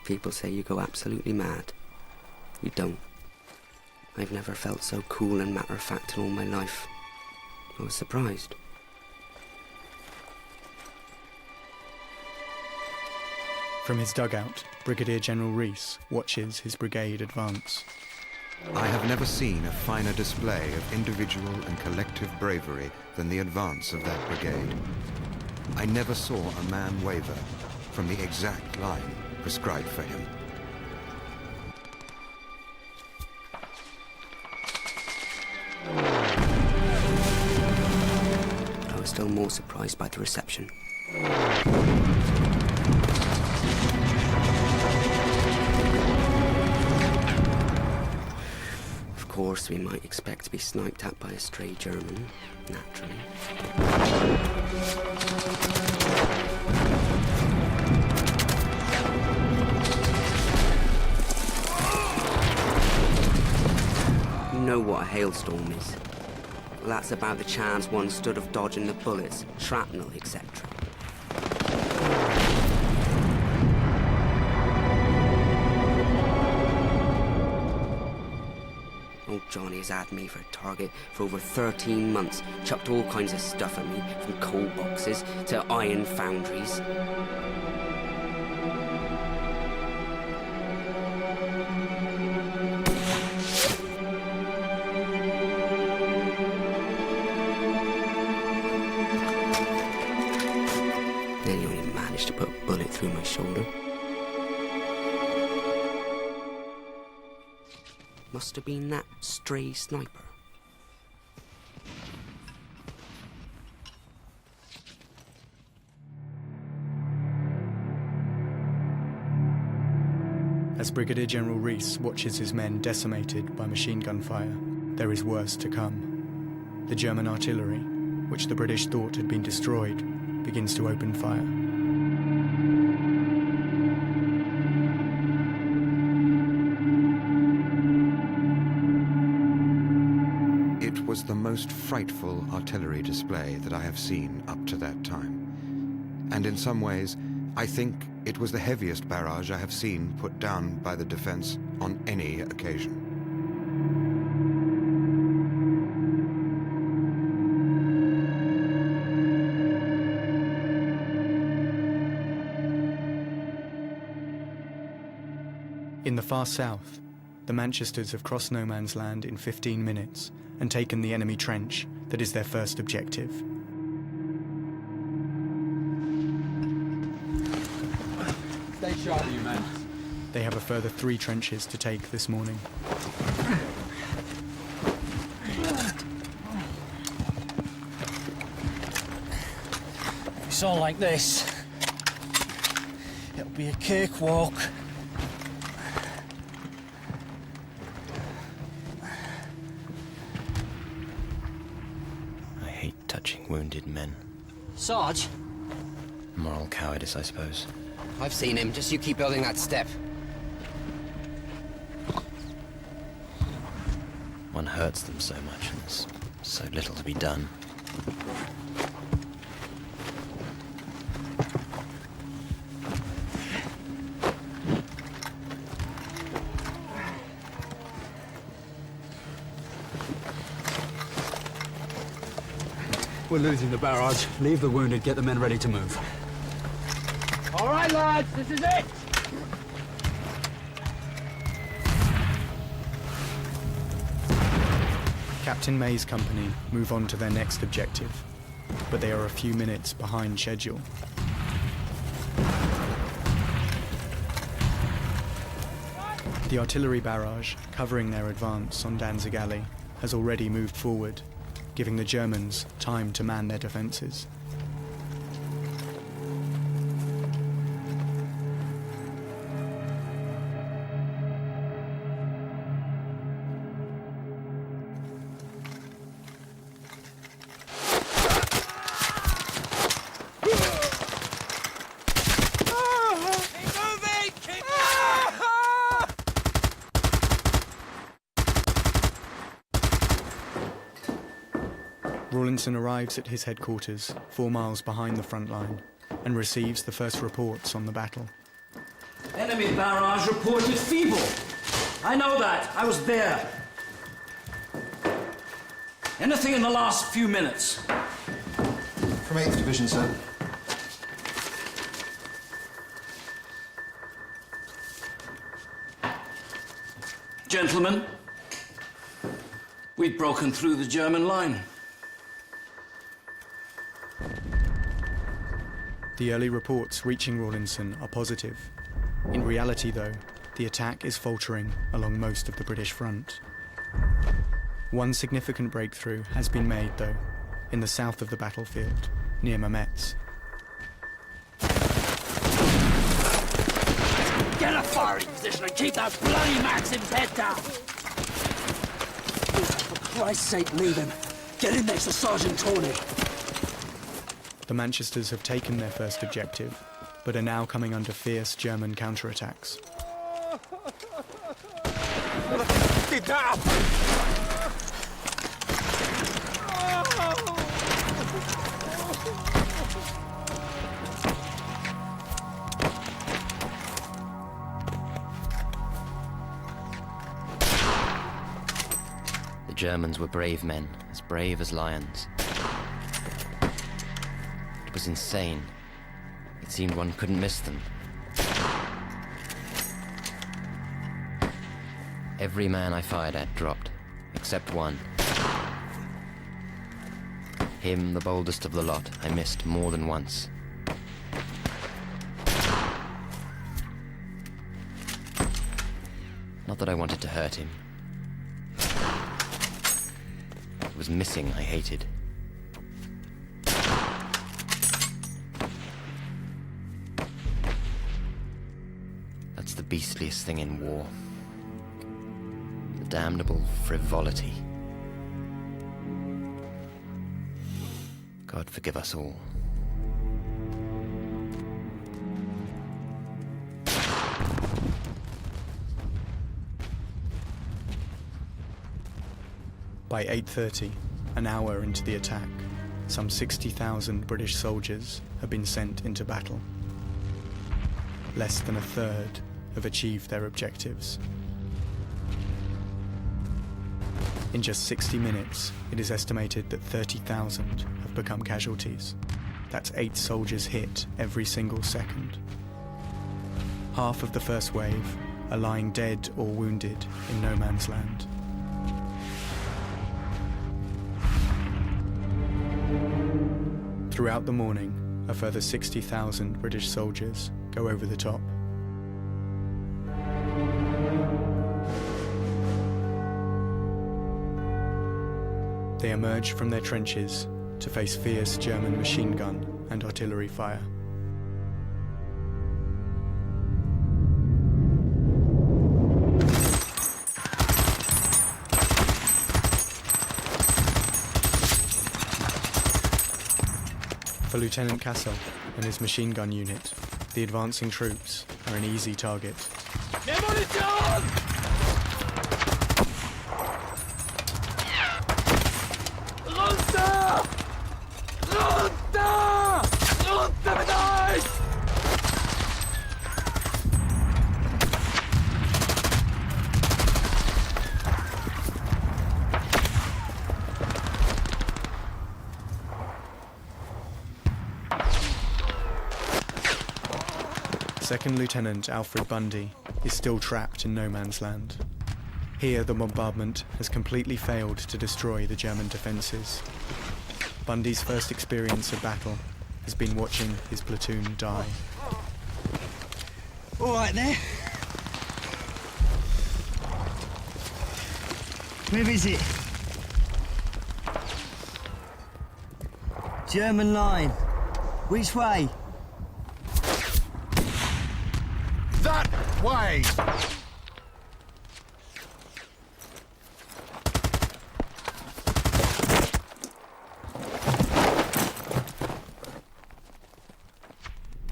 People say you go absolutely mad. You don't. I've never felt so cool and matter-of-fact in all my life. I was surprised. From his dugout, Brigadier General Rees watches his brigade advance. I have never seen a finer display of individual and collective bravery than the advance of that brigade. I never saw a man waver from the exact line prescribed for him. I was still more surprised by the reception. Of course, we might expect to be sniped at by a stray German, naturally. You know what a hailstorm is. That's about the chance one stood of dodging the bullets, shrapnel, etc. Old Johnny has had me for a target for over 13 months, chucked all kinds of stuff at me, from coal boxes to iron foundries. Then he only managed to put a bullet through my shoulder. Must have been that stray sniper. As Brigadier General Rees watches his men decimated by machine gun fire, there is worse to come. The German artillery, which the British thought had been destroyed, begins to open fire. It was the most frightful artillery display that I have seen up to that time. And in some ways, I think it was the heaviest barrage I have seen put down by the defense on any occasion. In the far south, the Manchesters have crossed no man's land in 15 minutes and taken the enemy trench that is their first objective. Stay sharp, you men. They have a further 3 trenches to take this morning. If it's all like this, it'll be a cakewalk. I hate touching wounded men. Sarge? Moral cowardice, I suppose. I've seen him. Just you keep building that step. One hurts them so much, and there's so little to be done. We're losing the barrage. Leave the wounded, get the men ready to move. All right, lads, this is it. Captain May's company move on to their next objective, but they are a few minutes behind schedule. The artillery barrage covering their advance on Danzig Alley has already moved forward, giving the Germans time to man their defences. Rawlinson arrives at his headquarters 4 miles behind the front line and receives the first reports on the battle. Enemy barrage reported feeble. I know that. I was there. Anything in the last few minutes? From 8th Division, sir. Gentlemen, we've broken through the German line. The early reports reaching Rawlinson are positive. In reality, though, the attack is faltering along most of the British front. One significant breakthrough has been made, though, in the south of the battlefield, near Mametz. Get a firing position and keep that bloody Maxim's head down! For Christ's sake, leave him. Get in next to Sergeant Tawney. The Manchesters have taken their first objective, but are now coming under fierce German counterattacks. Get down! The Germans were brave men, as brave as lions. It was insane. It seemed one couldn't miss them. Every man I fired at dropped, except one. Him, the boldest of the lot, I missed more than once. Not that I wanted to hurt him. It was missing I hated. That's the beastliest thing in war. The damnable frivolity. God forgive us all. By 8:30, an hour into the attack, some 60,000 British soldiers have been sent into battle. Less than a third have achieved their objectives. In just 60 minutes, it is estimated that 30,000 have become casualties. That's 8 soldiers hit every single second. Half of the first wave are lying dead or wounded in no man's land. Throughout the morning, a further 60,000 British soldiers go over the top. They emerge from their trenches to face fierce German machine gun and artillery fire. For Lieutenant Cassel and his machine gun unit, the advancing troops are an easy target. Second Lieutenant Alfred Bundy is still trapped in no man's land. Here, the bombardment has completely failed to destroy the German defences. Bundy's first experience of battle has been watching his platoon die. All right there. Where is it? German line. Which way? That way!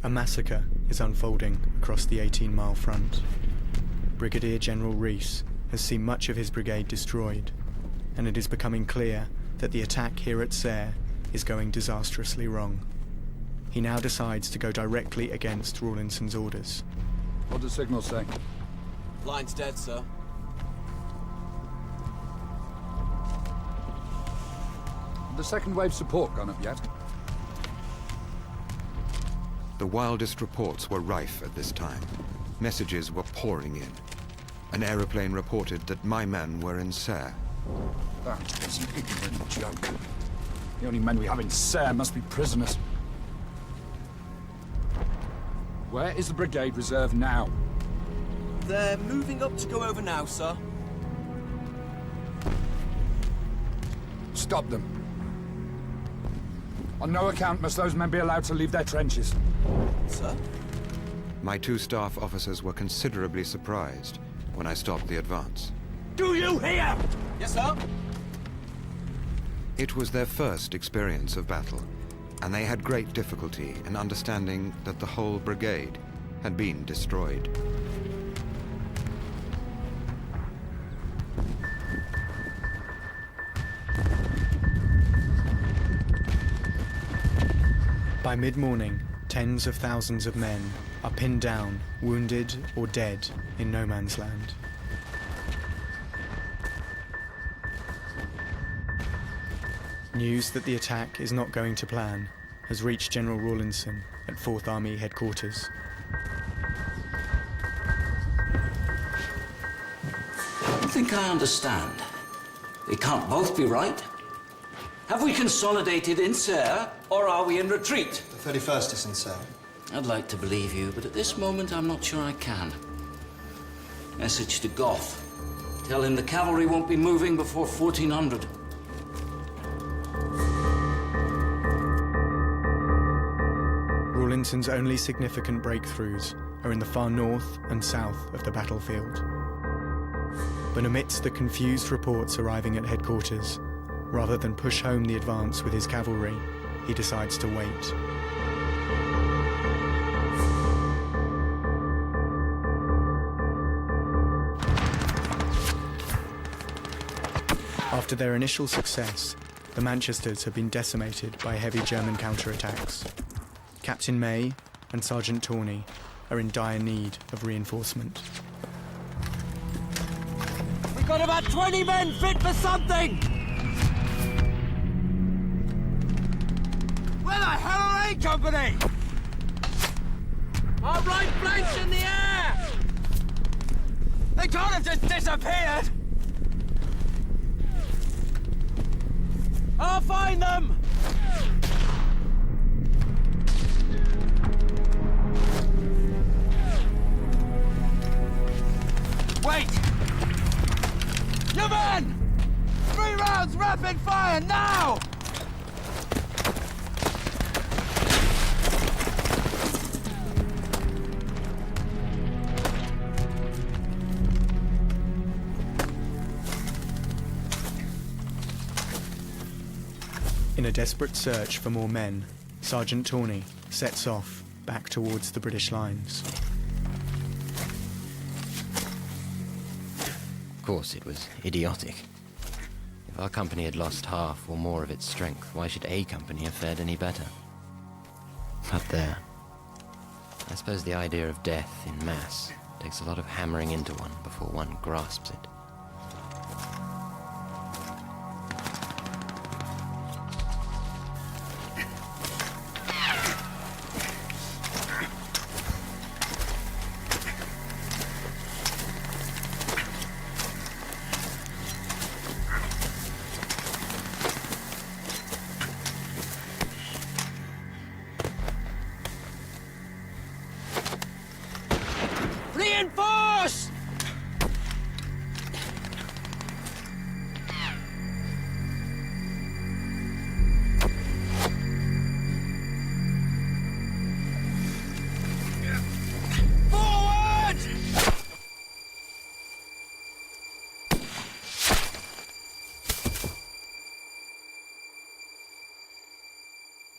A massacre is unfolding across the 18-mile front. Brigadier General Rees has seen much of his brigade destroyed, and it is becoming clear that the attack here at Serre is going disastrously wrong. He now decides to go directly against Rawlinson's orders. What does signal say? Line's dead, sir. The second wave support gone up yet? The wildest reports were rife at this time. Messages were pouring in. An aeroplane reported that my men were in Serre. That is an ignorant joke. The only men we have in Serre must be prisoners. Where is the brigade reserve now? They're moving up to go over now, sir. Stop them. On no account must those men be allowed to leave their trenches. Sir? My two staff officers were considerably surprised when I stopped the advance. Do you hear? Yes, sir. It was their first experience of battle, and they had great difficulty in understanding that the whole brigade had been destroyed. By mid-morning, tens of thousands of men are pinned down, wounded or dead in no man's land. News that the attack is not going to plan has reached General Rawlinson at 4th Army headquarters. I think I understand. They can't both be right. Have we consolidated in Serre, or are we in retreat? The 31st is in Serre. I'd like to believe you, but at this moment I'm not sure I can. Message to Goff. Tell him the cavalry won't be moving before 1400. Rawlinson's only significant breakthroughs are in the far north and south of the battlefield. But amidst the confused reports arriving at headquarters, rather than push home the advance with his cavalry, he decides to wait. After their initial success, the Manchesters have been decimated by heavy German counterattacks. Captain May and Sergeant Tawney are in dire need of reinforcement. We've got about 20 men fit for something! Where the hell are A Company? Our right flank's in the air! They can't have just disappeared! I'll find them! Wait! Your men! 3 rounds rapid fire now! In a desperate search for more men, Sergeant Tawney sets off back towards the British lines. Of course, it was idiotic. If our company had lost half or more of its strength, why should A Company have fared any better? But there. I suppose the idea of death in mass takes a lot of hammering into one before one grasps it.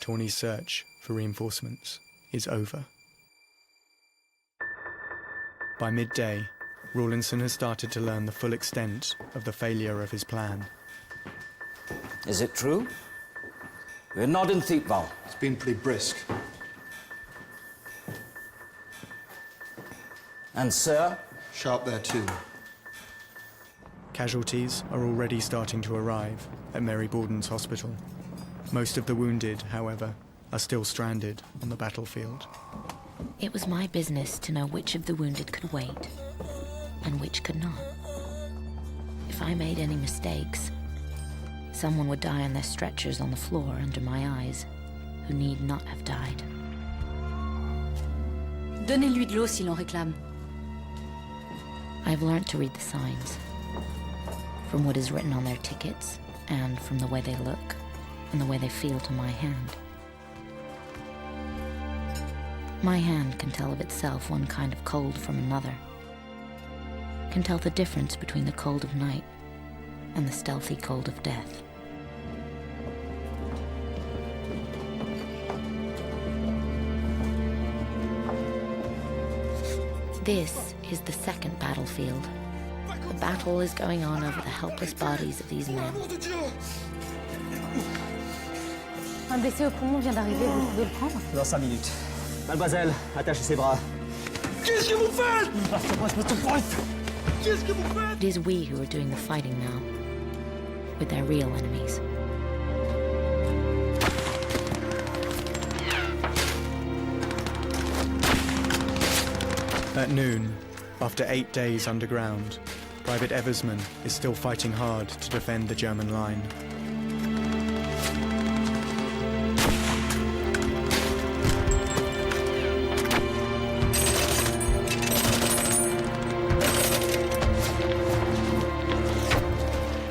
Tawny's search for reinforcements is over. By midday, Rawlinson has started to learn the full extent of the failure of his plan. Is it true? We're not in Thiepval. It's been pretty brisk. And sir? Sharp there too. Casualties are already starting to arrive at Mary Borden's hospital. Most of the wounded, however, are still stranded on the battlefield. It was my business to know which of the wounded could wait and which could not. If I made any mistakes, someone would die on their stretchers on the floor under my eyes, who need not have died. Donnez-lui de l'eau s'il en réclame. I've learnt to read the signs, from what is written on their tickets, and from the way they look, and the way they feel to my hand. My hand can tell of itself one kind of cold from another, can tell the difference between the cold of night and the stealthy cold of death. This is the second battlefield. The battle is going on over the helpless bodies of these men. Un blessé au poumon vient d'arriver, vous pouvez le prendre? Dans 5 minutes. Mademoiselle, attachez ses bras. Qu'est-ce que vous faites? Qu'est-ce que vous faites? It is we who are doing the fighting now, with their real enemies. At noon, after 8 days underground, Private Eversman is still fighting hard to defend the German line.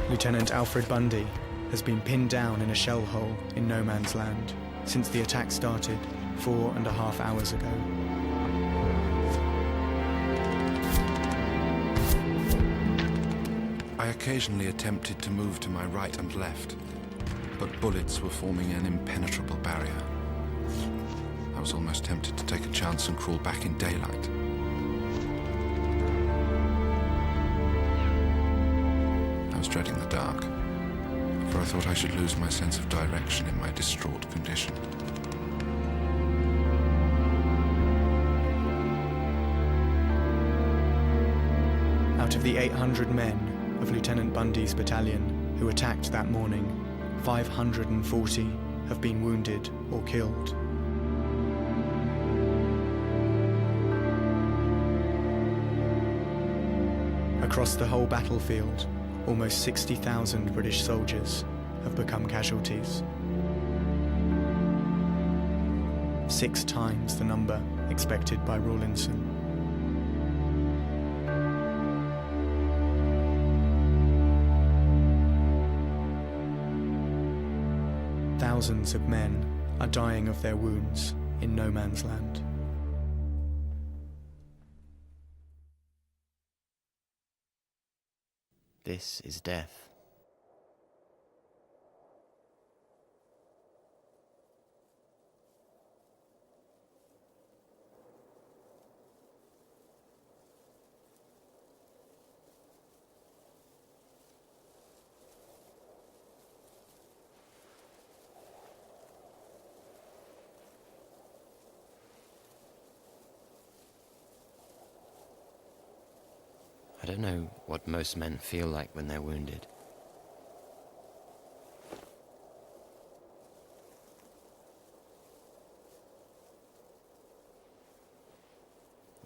Lieutenant Alfred Bundy has been pinned down in a shell hole in no man's land since the attack started 4.5 hours ago. I occasionally attempted to move to my right and left, but bullets were forming an impenetrable barrier. I was almost tempted to take a chance and crawl back in daylight. I was dreading the dark, for I thought I should lose my sense of direction in my distraught condition. Out of the 800 men of Lieutenant Bundy's battalion who attacked that morning, 540 have been wounded or killed. Across the whole battlefield, almost 60,000 British soldiers have become casualties. 6 times the number expected by Rawlinson. Thousands of men are dying of their wounds in no man's land. This is death. I don't know what most men feel like when they're wounded.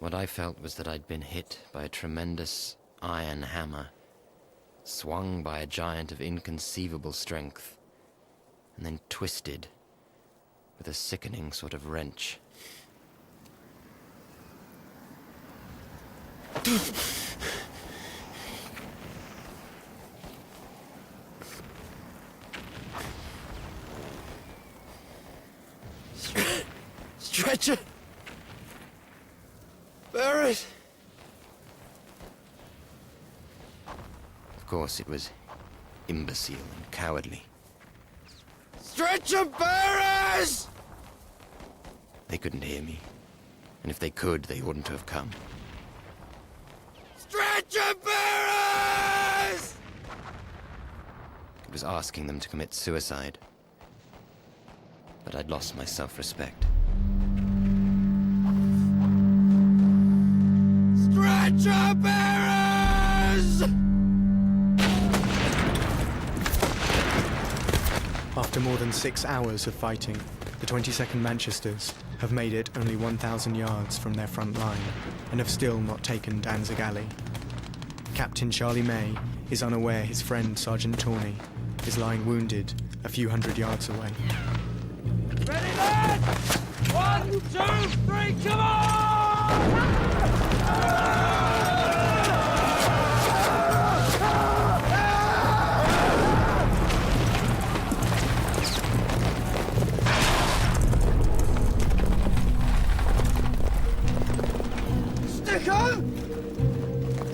What I felt was that I'd been hit by a tremendous iron hammer, swung by a giant of inconceivable strength, and then twisted with a sickening sort of wrench. Stretcher! Bear it! Of course, it was imbecile and cowardly. Stretcher bearers! They couldn't hear me. And if they could, they wouldn't have come. Stretcher bearers! It was asking them to commit suicide. But I'd lost my self-respect. Stretcher bearers! After more than 6 hours of fighting, the 22nd Manchesters have made it only 1,000 yards from their front line and have still not taken Danzig Alley. Captain Charlie May is unaware his friend Sergeant Tawney is lying wounded a few hundred yards away. Ready, lads! 1, 2, 3, come on! Stick on!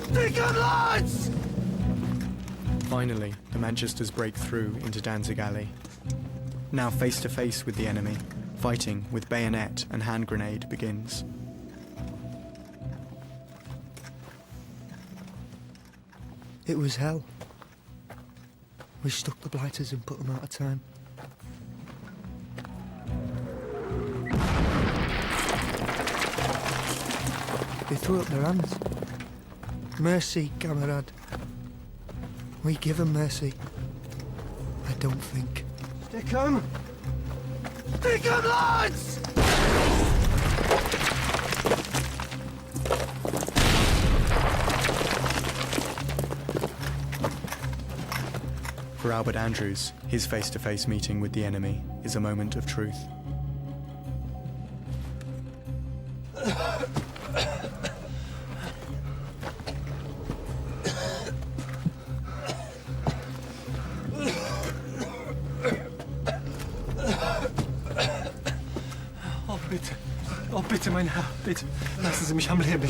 Stick on, lads! Finally, the Manchesters break through into Danzig Alley. Now face to face with the enemy, fighting with bayonet and hand grenade begins. It was hell. We stuck the blighters and put them out of time. They threw up their hands. Mercy, camarade. We give them mercy. I don't think. Stick 'em! Stick 'em, lads! For Albert Andrews, his face-to-face meeting with the enemy is a moment of truth. Oh, bitte, mein Herr, bitte. Lassen Sie mich am Leben.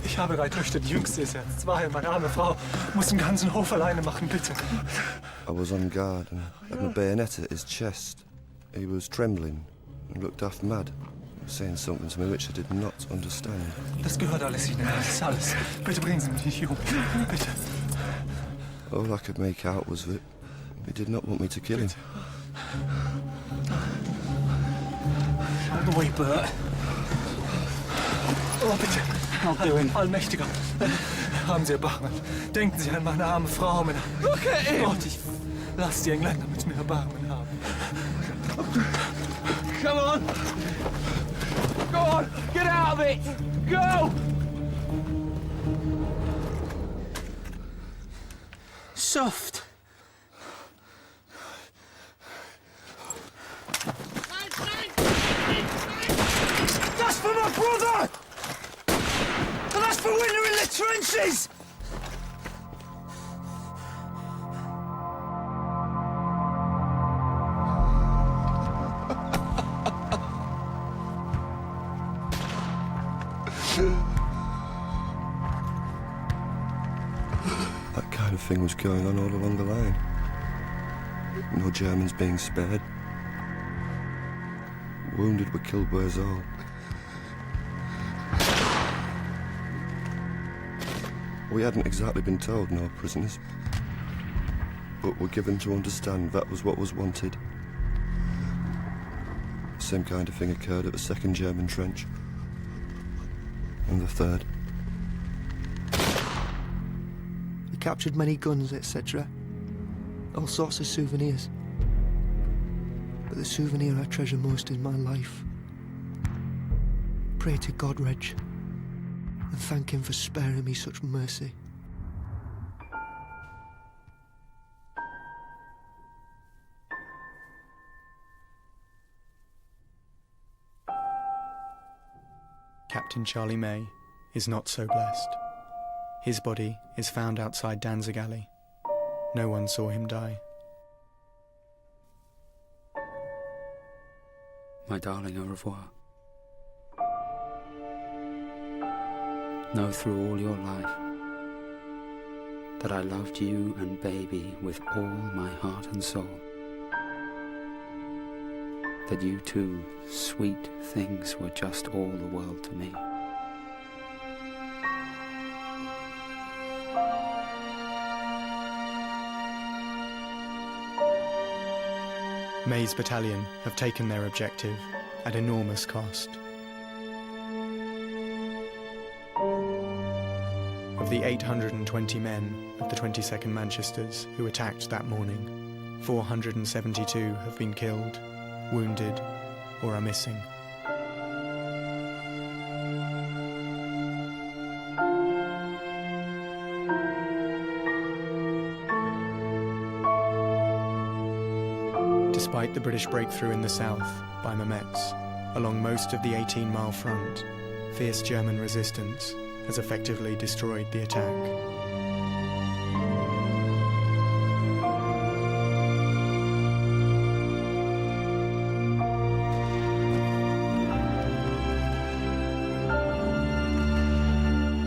Ich habe 3 Töchter, die jüngste ist erst 2 und meine arme Frau muss den ganzen Hof alleine machen, bitte. I was on guard and had my bayonet at his chest. He was trembling and looked half mad, saying something to me which I did not understand. Das gehört alles Ihnen, das ist alles. Bitte bringen Sie mich nicht um, bitte. All I could make out was that he did not want me to kill him. Out of the way, Bert. Oh, bitte. Allmächtiger. Haben Sie Erbarmen. Denken Sie an meine arme Frau, Männer. Look at him! Gott, ich lass die Engländer mit mir Erbarmen haben. Come on! Go on! Get out of it! Go! Soft. That's for my brother! And that's for when you're in the trenches! That kind of thing was going on all along the line. No Germans being spared. Wounded were killed by us all. We hadn't exactly been told no prisoners, but were given to understand that was what was wanted. The same kind of thing occurred at the 2nd German trench, and the 3rd. We captured many guns, etc. All sorts of souvenirs. But the souvenir I treasure most is my life. Pray to God, Reg, and thank him for sparing me such mercy. Captain Charlie May is not so blessed. His body is found outside Danzig Alley. No one saw him die. My darling, au revoir. Know through all your life that I loved you and baby with all my heart and soul. that you two sweet things were just all the world to me. May's battalion have taken their objective at enormous cost. Of the 820 men of the 22nd Manchesters who attacked that morning, 472 have been killed, wounded, or are missing. Despite the British breakthrough in the south by Mametz, along most of the 18-mile front, fierce German resistance has effectively destroyed the attack.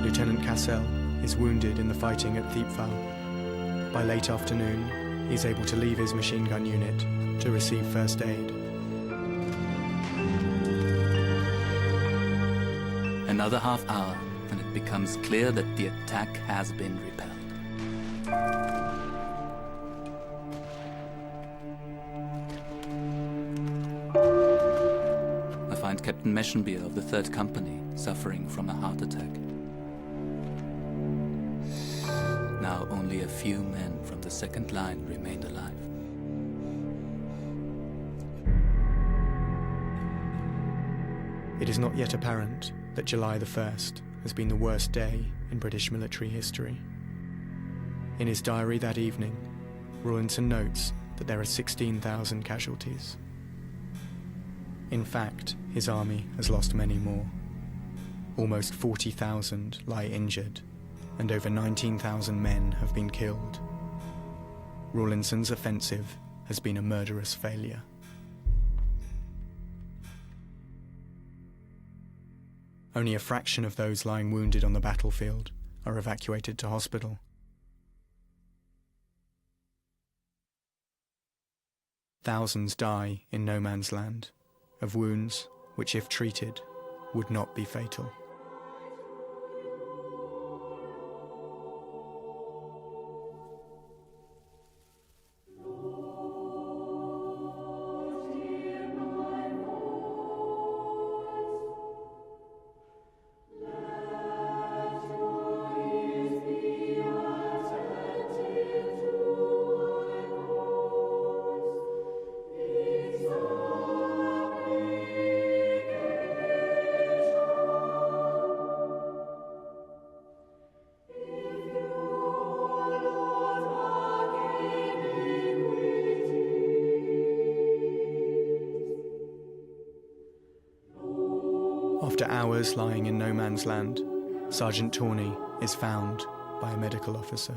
Lieutenant Cassel is wounded in the fighting at Thiepval. By late afternoon, he is able to leave his machine gun unit to receive first aid. Another half hour, and it becomes clear that the attack has been repelled. I find Captain Meschenbier of the 3rd Company suffering from a heart attack. Now only a few men from the 2nd line remained alive. It is not yet apparent that July the 1st has been the worst day in British military history. In his diary that evening, Rawlinson notes that there are 16,000 casualties. In fact, his army has lost many more. Almost 40,000 lie injured, and over 19,000 men have been killed. Rawlinson's offensive has been a murderous failure. Only a fraction of those lying wounded on the battlefield are evacuated to hospital. Thousands die in no man's land, of wounds which, if treated, would not be fatal. After hours lying in no man's land, Sergeant Tawney is found by a medical officer.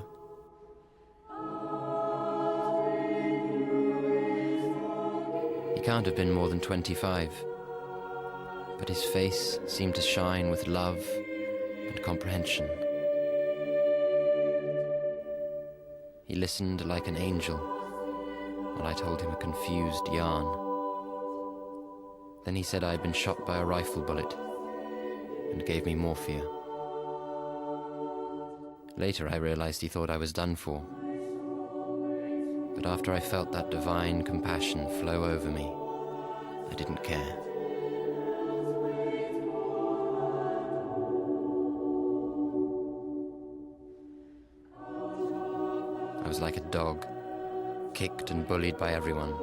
He can't have been more than 25, but his face seemed to shine with love and comprehension. He listened like an angel while I told him a confused yarn. Then he said I had been shot by a rifle bullet and gave me morphia. Later I realized he thought I was done for. But after I felt that divine compassion flow over me, I didn't care. I was like a dog, kicked and bullied by everyone,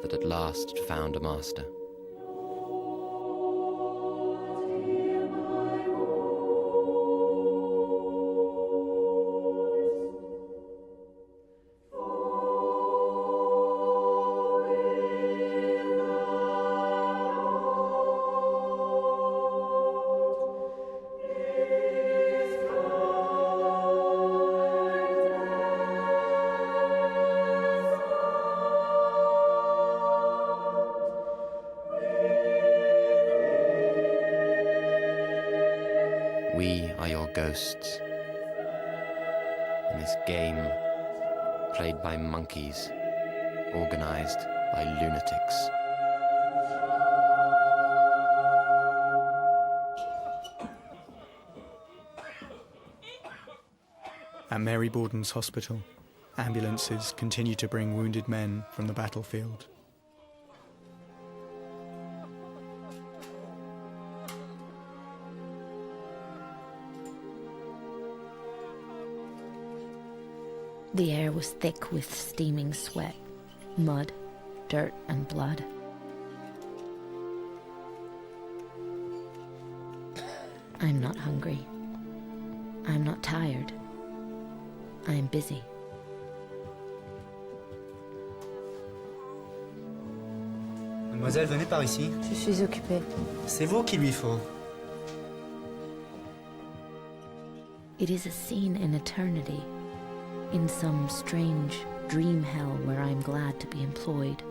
that at last had found a master. We are your ghosts. In this game, played by monkeys, organized by lunatics. At Mary Borden's hospital, ambulances continue to bring wounded men from the battlefield. The air was thick with steaming sweat, mud, dirt and blood. I'm not hungry. I'm not tired. I am busy. Mademoiselle, venez par ici. Je suis occupée. C'est vous qu'il lui faut. It is a scene in eternity, in some strange dream hell where I'm glad to be employed,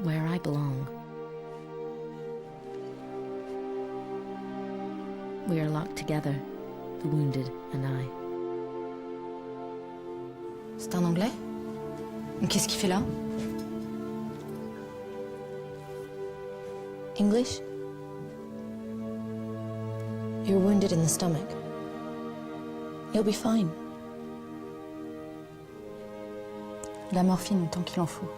where I belong. We are locked together, the wounded and I. C'est un Anglais? Qu'est-ce qu'il fait là? English? You're wounded in the stomach. You'll be fine. La morphine tant qu'il en faut.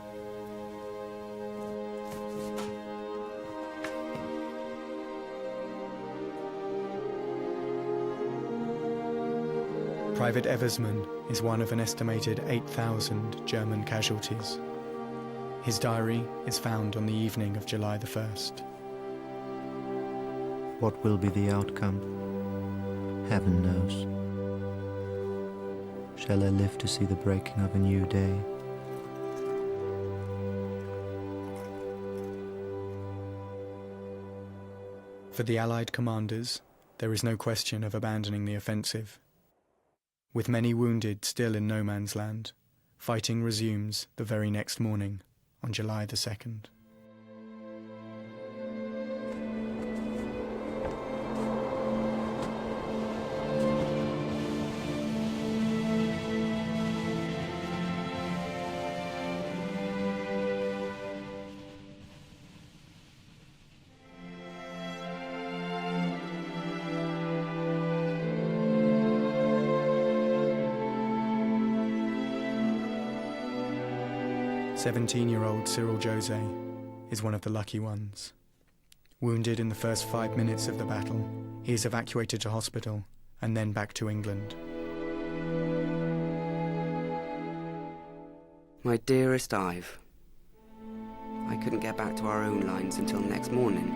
Private Eversman is one of an estimated 8,000 German casualties. His diary is found on the evening of July the 1st. What will be the outcome? Heaven knows. Shall I live to see the breaking of a new day? For the Allied commanders, there is no question of abandoning the offensive. With many wounded still in no man's land, fighting resumes the very next morning on July the 2nd. "17-year-old Cyril Jose is one of the lucky ones. Wounded in the first 5 minutes of the battle, he is evacuated to hospital and then back to England. My dearest Ive, I couldn't get back to our own lines until next morning.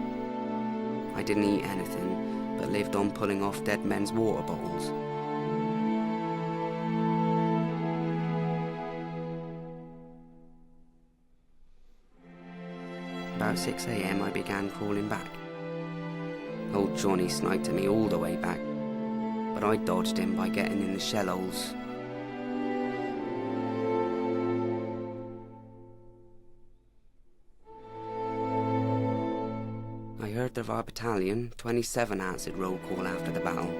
I didn't eat anything, but lived on pulling off dead men's water bottles. About 6 a.m. I began crawling back. Old Johnny sniped at me all the way back, but I dodged him by getting in the shell holes. I heard of our battalion 27 answered roll call after the battle.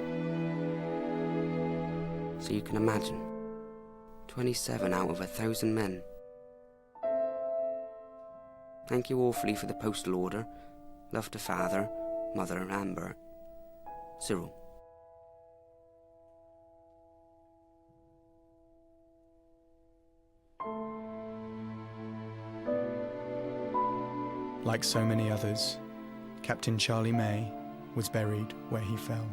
So you can imagine, 27 out of 1,000 men. Thank you awfully for the postal order. Love to father, mother and Bert. Cyril." Like so many others, Captain Charlie May was buried where he fell.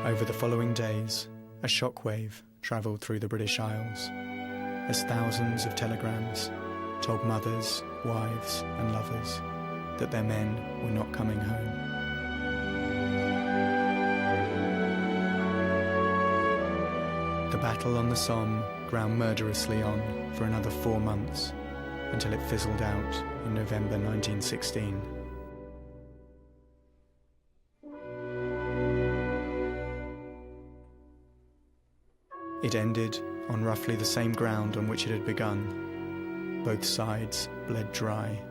Over the following days, a shockwave travelled through the British Isles, as thousands of telegrams told mothers, wives and lovers that their men were not coming home. The battle on the Somme ground murderously on for another 4 months, until it fizzled out in November 1916. It ended on roughly the same ground on which it had begun. Both sides bled dry.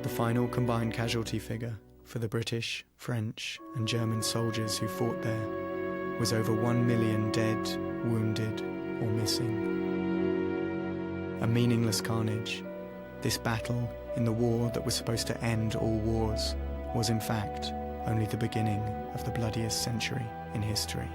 The final combined casualty figure for the British, French, and German soldiers who fought there was over 1 million dead, wounded, or missing. A meaningless carnage, this battle in the war that was supposed to end all wars was in fact only the beginning of the bloodiest century in history.